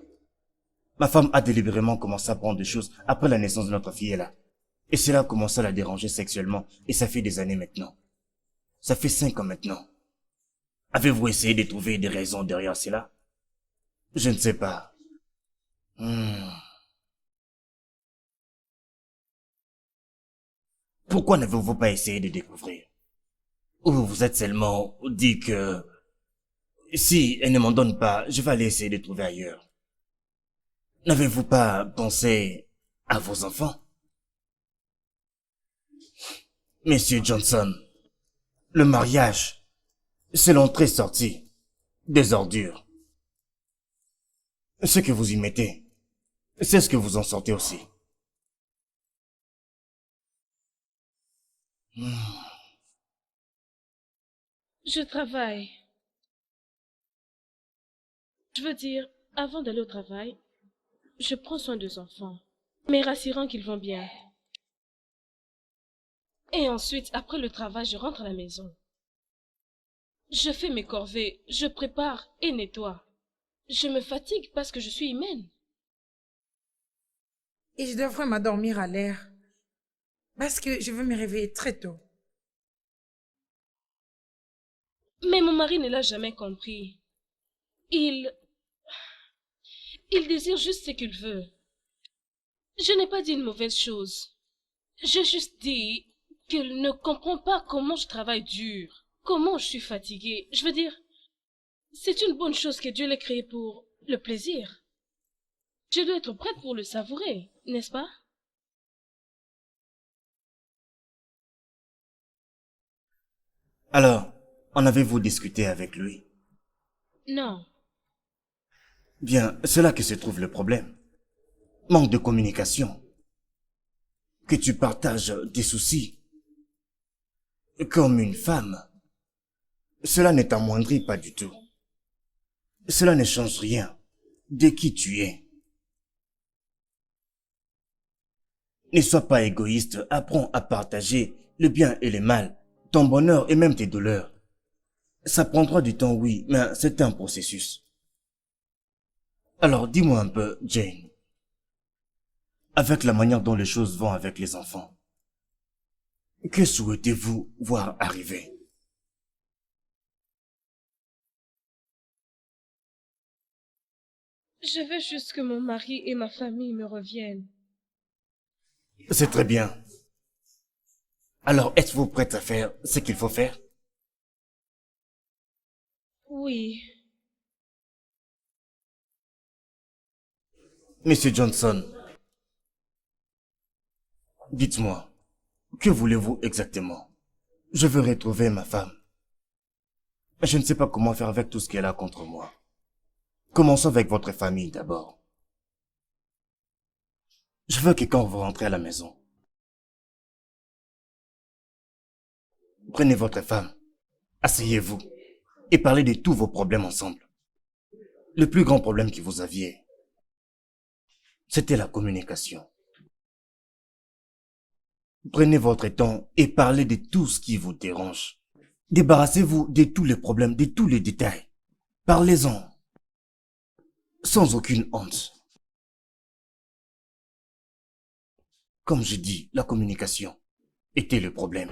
Ma femme a délibérément commencé à prendre des choses après la naissance de notre fille là. Et cela a commencé à la déranger sexuellement, et ça fait des années maintenant. Ça fait 5 ans maintenant. Avez-vous essayé de trouver des raisons derrière cela? Je ne sais pas. Pourquoi n'avez-vous pas essayé de découvrir? Ou vous êtes seulement dit que si elle ne m'en donne pas, je vais aller essayer de trouver ailleurs. N'avez-vous pas pensé à vos enfants? Monsieur Johnson, le mariage, c'est l'entrée-sortie des ordures. Ce que vous y mettez, c'est ce que vous en sortez aussi. Je travaille. Je veux dire, avant d'aller au travail, je prends soin des enfants, mais rassurant qu'ils vont bien. Et ensuite, après le travail, je rentre à la maison. Je fais mes corvées, je prépare et nettoie. Je me fatigue parce que je suis humaine. Et je devrais m'endormir à l'air. Parce que je veux me réveiller très tôt. Mais mon mari ne l'a jamais compris. Il désire juste ce qu'il veut. Je n'ai pas dit une mauvaise chose. J'ai juste dit qu'il ne comprend pas comment je travaille dur, comment je suis fatiguée. Je veux dire, c'est une bonne chose que Dieu l'ait créé pour le plaisir. Je dois être prête pour le savourer, n'est-ce pas? Alors, en avez-vous discuté avec lui? Non. Bien, c'est là que se trouve le problème. Manque de communication. Que tu partages des soucis. Comme une femme. Cela ne t'amoindrit pas du tout. Cela ne change rien de qui tu es. Ne sois pas égoïste, apprends à partager le bien et le mal, ton bonheur et même tes douleurs. Ça prendra du temps, oui, mais c'est un processus. Alors, dis-moi un peu, Jane. Avec la manière dont les choses vont avec les enfants, que souhaitez-vous voir arriver? Je veux juste que mon mari et ma famille me reviennent. C'est très bien. Alors, êtes-vous prête à faire ce qu'il faut faire? Oui. Monsieur Johnson, dites-moi, que voulez-vous exactement? Je veux retrouver ma femme. Je ne sais pas comment faire avec tout ce qu'elle a contre moi. Commençons avec votre famille d'abord. Je veux que quand vous rentrez à la maison, prenez votre femme, asseyez-vous et parlez de tous vos problèmes ensemble. Le plus grand problème que vous aviez, c'était la communication. Prenez votre temps et parlez de tout ce qui vous dérange. Débarrassez-vous de tous les problèmes, de tous les détails. Parlez-en, sans aucune honte. Comme je dis, la communication était le problème.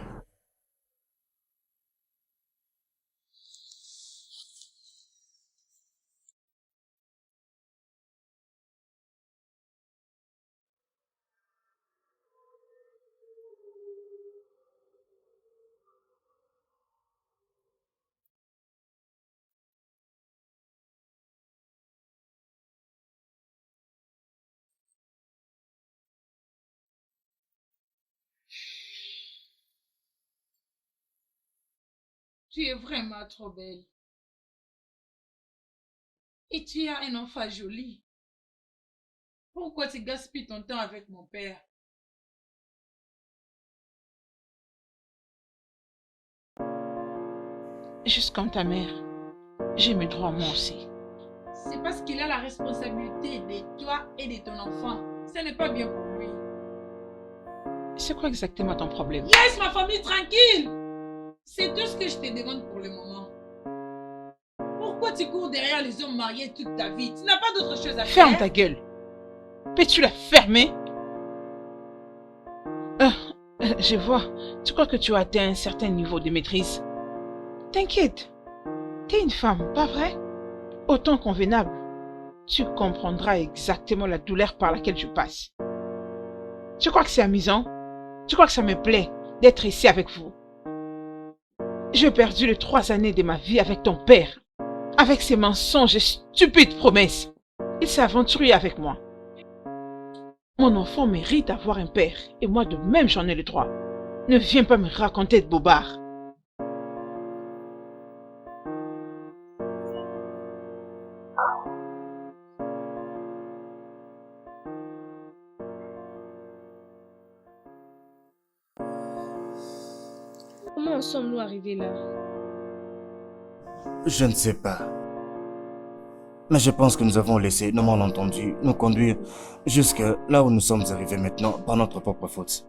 Tu es vraiment trop belle. Et tu as un enfant joli. Pourquoi tu gaspilles ton temps avec mon père? Juste comme ta mère, j'ai mes droits moi aussi. C'est parce qu'il a la responsabilité de toi et de ton enfant. Ce n'est pas bien pour lui. C'est quoi exactement ton problème? Laisse ma famille tranquille! C'est tout ce que je te demande pour le moment. Pourquoi tu cours derrière les hommes mariés toute ta vie? Tu n'as pas d'autre chose à faire? Ferme ta gueule. Peux-tu la fermer? Je vois. Tu crois que tu as atteint un certain niveau de maîtrise? T'inquiète. T'es une femme, pas vrai? Autant convenable. Tu comprendras exactement la douleur par laquelle je passe. Tu crois que c'est amusant? Tu crois que ça me plaît d'être ici avec vous? J'ai perdu les 3 années de ma vie avec ton père. Avec ses mensonges et stupides promesses. Il s'est aventuré avec moi. Mon enfant mérite d'avoir un père. Et moi de même j'en ai le droit. Ne viens pas me raconter de bobards. Comment en sommes-nous arrivés là? Je ne sais pas. Mais je pense que nous avons laissé nos malentendus nous conduire jusque là où nous sommes arrivés maintenant par notre propre faute.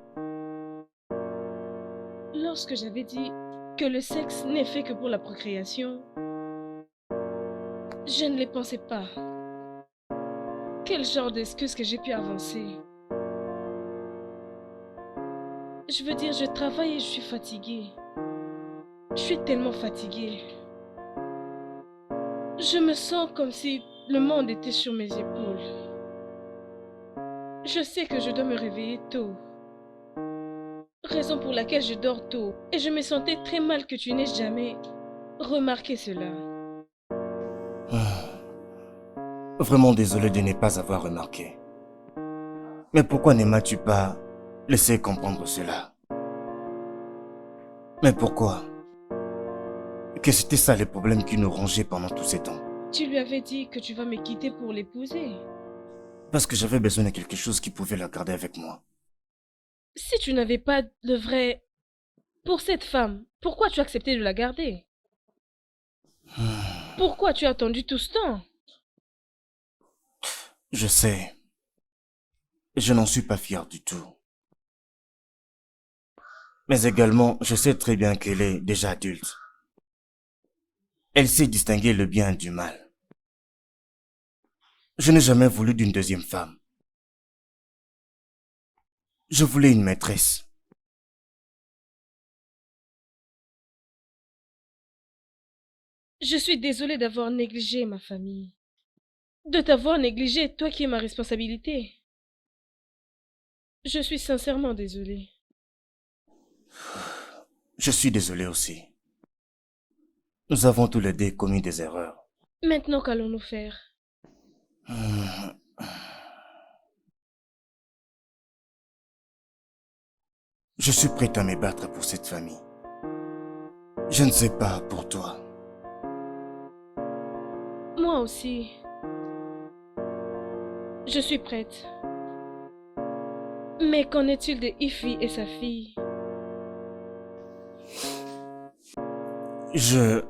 Lorsque j'avais dit que le sexe n'est fait que pour la procréation, je ne les pensais pas. Quel genre d'excuse que j'ai pu avancer? Je veux dire, je travaille et je suis fatiguée. Je suis tellement fatiguée. Je me sens comme si le monde était sur mes épaules. Je sais que je dois me réveiller tôt. Raison pour laquelle je dors tôt. Et je me sentais très mal que tu n'aies jamais remarqué cela. Vraiment désolé de ne pas avoir remarqué. Mais pourquoi ne m'as-tu pas laissé comprendre cela? Mais pourquoi? Que c'était ça les problèmes qui nous rongeaient pendant tous ces temps. Tu lui avais dit que tu vas me quitter pour l'épouser. Parce que j'avais besoin de quelque chose qui pouvait la garder avec moi. Si tu n'avais pas de vrai pour cette femme, pourquoi tu as accepté de la garder? Pourquoi tu as attendu tout ce temps? Je sais. Je n'en suis pas fier du tout. Mais également, je sais très bien qu'elle est déjà adulte. Elle sait distinguer le bien du mal. Je n'ai jamais voulu d'une deuxième femme. Je voulais une maîtresse. Je suis désolée d'avoir négligé ma famille. De t'avoir négligé, toi qui es ma responsabilité. Je suis sincèrement désolée. Je suis désolé aussi. Nous avons tous les deux commis des erreurs. Maintenant, qu'allons-nous faire? Je suis prêt à me battre pour cette famille. Je ne sais pas pour toi. Moi aussi. Je suis prête. Mais qu'en est-il de Ify et sa fille? Je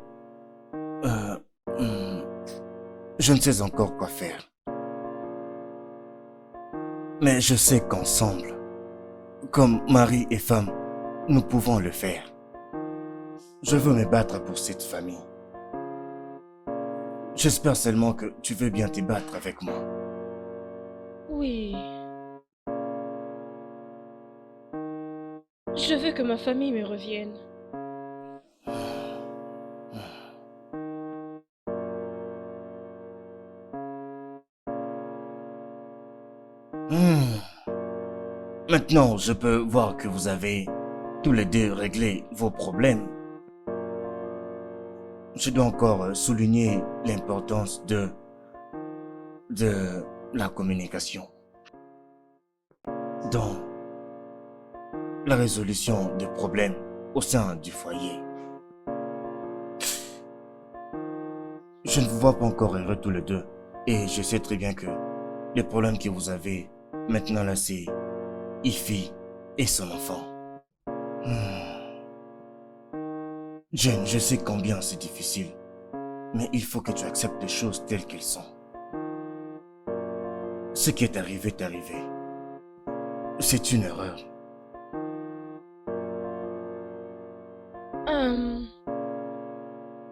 ne sais encore quoi faire. Mais je sais qu'ensemble, comme mari et femme, nous pouvons le faire. Je veux me battre pour cette famille. J'espère seulement que tu veux bien te battre avec moi. Oui. Je veux que ma famille me revienne. Maintenant, je peux voir que vous avez tous les deux réglé vos problèmes. Je dois encore souligner l'importance de la communication dans la résolution des problèmes au sein du foyer. Je ne vous vois pas encore heureux tous les deux et je sais très bien que les problèmes que vous avez maintenant là, c'est Ify et son enfant. Jen, je sais combien c'est difficile, mais il faut que tu acceptes les choses telles qu'elles sont. Ce qui est arrivé est arrivé. C'est une erreur.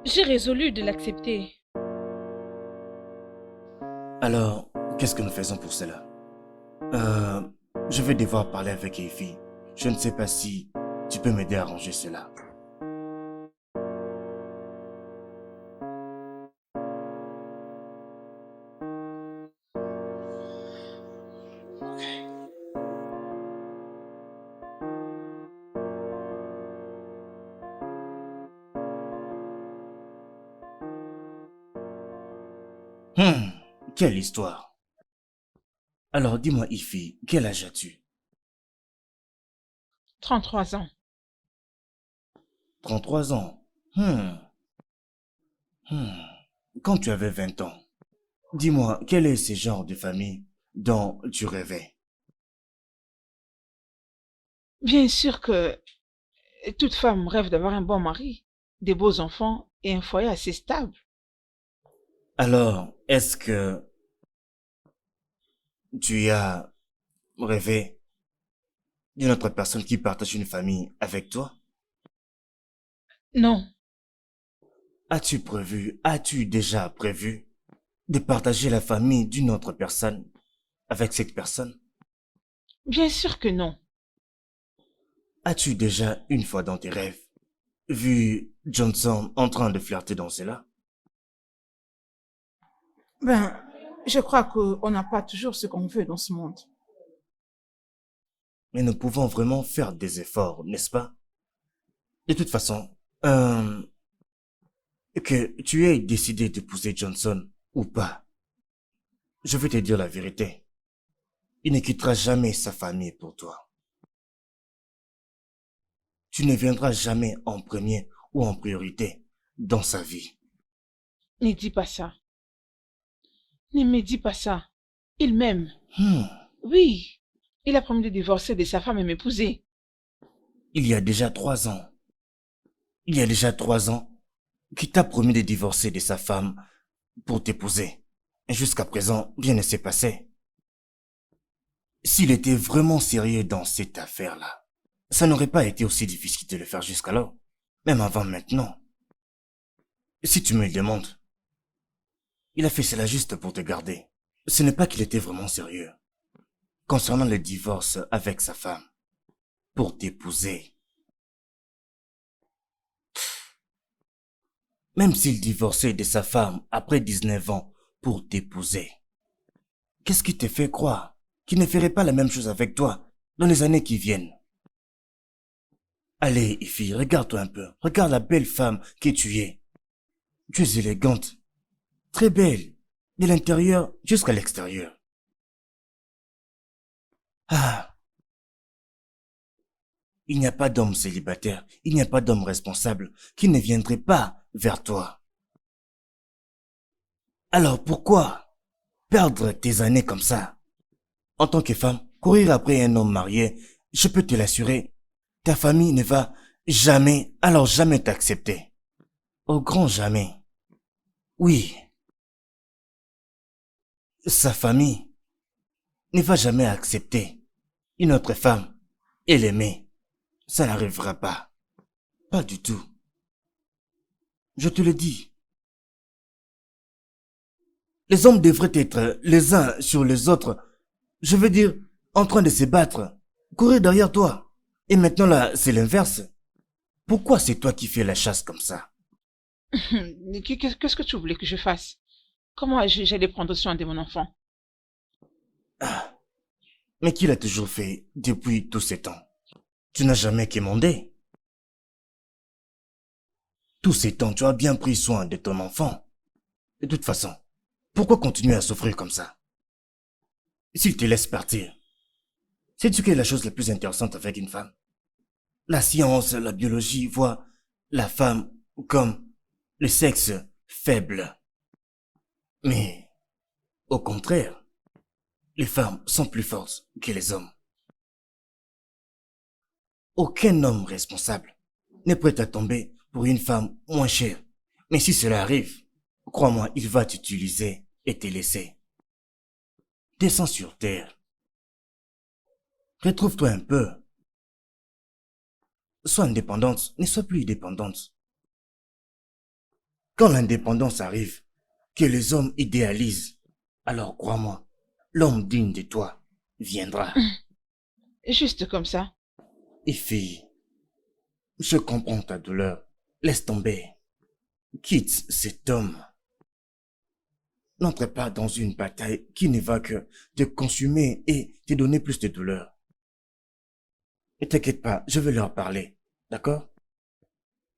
J'ai résolu de l'accepter. Alors, qu'est-ce que nous faisons pour cela? Je vais devoir parler avec Ify. Je ne sais pas si tu peux m'aider à arranger cela. Quelle histoire. Alors dis-moi Ify, quel âge as-tu? 33 ans. 33 ans. Hmm. Quand tu avais 20 ans, dis-moi, quel est ce genre de famille dont tu rêvais? Bien sûr que toute femme rêve d'avoir un bon mari, des beaux enfants et un foyer assez stable. Alors, est-ce que tu as rêvé d'une autre personne qui partage une famille avec toi? Non, As-tu déjà prévu de partager la famille d'une autre personne avec cette personne? bien sûr que non. As-tu déjà, une fois dans tes rêves, vu Johnson en train de flirter dans cela? Ben, je crois qu'on n'a pas toujours ce qu'on veut dans ce monde. Mais nous pouvons vraiment faire des efforts, n'est-ce pas? De toute façon, que tu aies décidé d'épouser Johnson ou pas, je vais te dire la vérité. Il ne quittera jamais sa famille pour toi. Tu ne viendras jamais en premier ou en priorité dans sa vie. Ne dis pas ça. Ne me dis pas ça. Il m'aime. Oui, il a promis de divorcer de sa femme et m'épouser. Il y a déjà 3 ans. Il y a déjà 3 ans qu'il t'a promis de divorcer de sa femme pour t'épouser. Et jusqu'à présent, rien ne s'est passé. S'il était vraiment sérieux dans cette affaire-là, ça n'aurait pas été aussi difficile de le faire jusqu'alors, même avant maintenant. Si tu me le demandes, il a fait cela juste pour te garder. Ce n'est pas qu'il était vraiment sérieux. Concernant le divorce avec sa femme, pour t'épouser. Même s'il divorçait de sa femme après 19 ans pour t'épouser, qu'est-ce qui te fait croire qu'il ne ferait pas la même chose avec toi dans les années qui viennent? Allez, Ify, regarde-toi un peu. Regarde la belle femme que tu es. Tu es élégante, très belle, de l'intérieur jusqu'à l'extérieur. Ah, il n'y a pas d'homme célibataire, il n'y a pas d'homme responsable qui ne viendrait pas vers toi. Alors pourquoi perdre tes années comme ça? En tant que femme, courir après un homme marié, je peux te l'assurer, ta famille ne va jamais, alors jamais t'accepter. Au grand jamais. Oui. Sa famille ne va jamais accepter une autre femme et l'aimer. Ça n'arrivera pas. Pas du tout. Je te le dis. Les hommes devraient être les uns sur les autres. Je veux dire, en train de se battre, courir derrière toi. Et maintenant là, c'est l'inverse. Pourquoi c'est toi qui fais la chasse comme ça? Qu'est-ce que tu voulais que je fasse? Comment j'allais prendre soin de mon enfant? Ah, mais qui l'a toujours fait depuis tous ces temps? Tu n'as jamais quémandé. Tous ces temps, tu as bien pris soin de ton enfant. De toute façon, pourquoi continuer à souffrir comme ça? S'il te laisse partir, sais-tu quelle est la chose la plus intéressante avec une femme? La science, la biologie voient la femme comme le sexe faible. Mais, au contraire, les femmes sont plus fortes que les hommes. Aucun homme responsable n'est prêt à tomber pour une femme moins chère. Mais si cela arrive, crois-moi, il va t'utiliser et te laisser. Descends sur terre. Retrouve-toi un peu. Sois indépendante, ne sois plus dépendante. Quand l'indépendance arrive, que les hommes idéalisent, alors crois-moi, l'homme digne de toi viendra. Juste comme ça. Et fille, je comprends ta douleur. Laisse tomber. Quitte cet homme. N'entre pas dans une bataille qui ne va que te consumer et te donner plus de douleur. Ne t'inquiète pas, je vais leur parler. D'accord?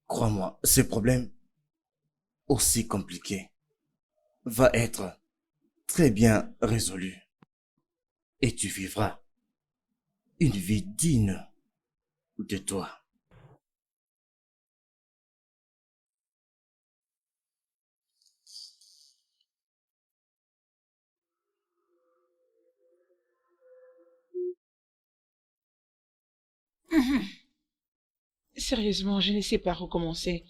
Crois-moi, ce problème, aussi compliqué, va être très bien résolu. Et tu vivras une vie digne de toi. Sérieusement, je ne sais pas recommencer.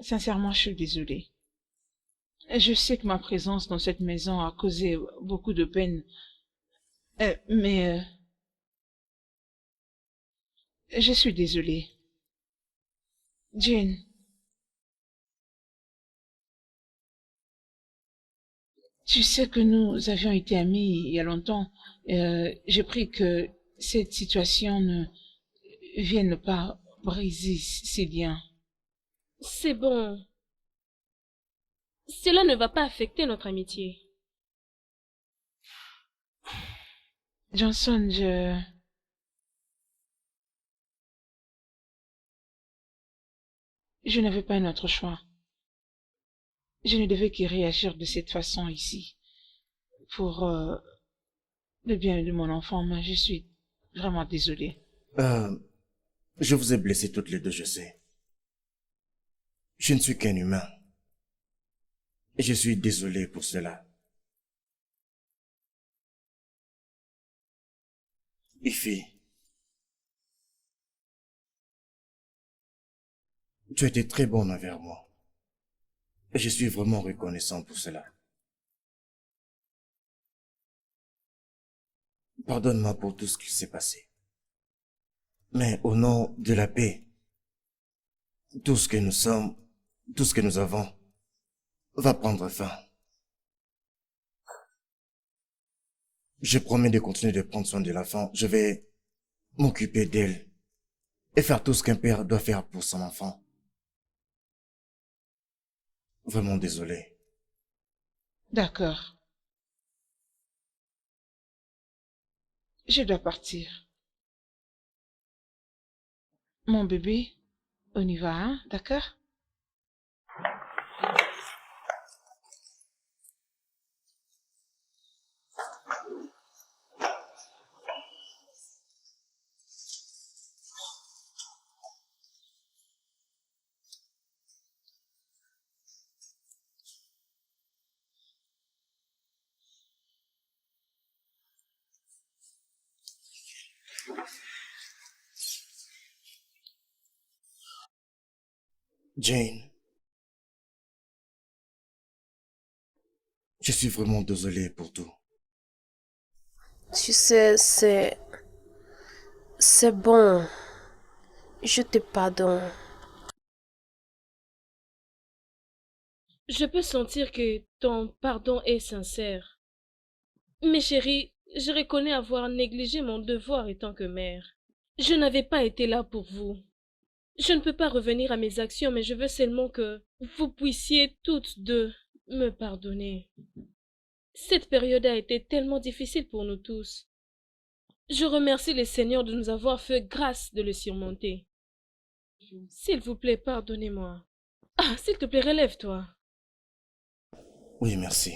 Sincèrement, je suis désolée. Je sais que ma présence dans cette maison a causé beaucoup de peine. Mais je suis désolée. Jane, tu sais que nous avions été amis il y a longtemps. Je prie que cette situation ne vienne pas briser ces liens. C'est bon. Cela ne va pas affecter notre amitié. Johnson, je n'avais pas un autre choix. Je ne devais que réagir de cette façon ici. Pour le bien de mon enfant, mais je suis vraiment désolée. Je vous ai blessés toutes les deux, je sais. Je ne suis qu'un humain. Et je suis désolé pour cela. Ify, tu as été très bonne envers moi. Et je suis vraiment reconnaissant pour cela. Pardonne-moi pour tout ce qui s'est passé. Mais au nom de la paix, tout ce que nous sommes, tout ce que nous avons, va prendre fin. Je promets de continuer de prendre soin de l'enfant. Je vais m'occuper d'elle et faire tout ce qu'un père doit faire pour son enfant. Vraiment désolé. D'accord. Je dois partir. Mon bébé, on y va, hein? D'accord? Jane, je suis vraiment désolé pour tout. Tu sais, c'est bon. Je te pardonne. Je peux sentir que ton pardon est sincère. Mais chérie, je reconnais avoir négligé mon devoir étant que mère. Je n'avais pas été là pour vous. Je ne peux pas revenir à mes actions, mais je veux seulement que vous puissiez toutes deux me pardonner. Cette période a été tellement difficile pour nous tous. Je remercie le Seigneur de nous avoir fait grâce de le surmonter. S'il vous plaît, pardonnez-moi. Ah, s'il te plaît, relève-toi. Oui, merci.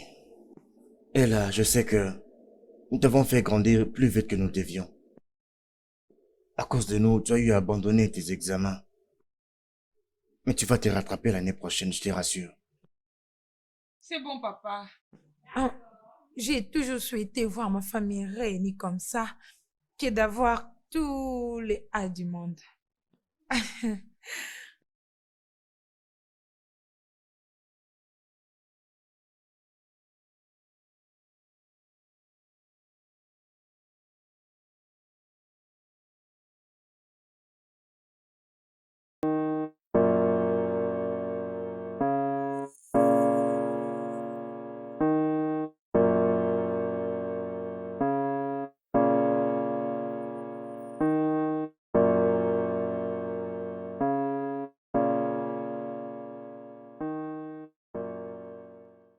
Et là, je sais que nous t'avons fait grandir plus vite que nous devions. À cause de nous, tu as eu à abandonner tes examens. Mais tu vas te rattraper l'année prochaine, je te rassure. C'est bon, papa. Ah, j'ai toujours souhaité voir ma famille réunie comme ça, que d'avoir tous les A du monde.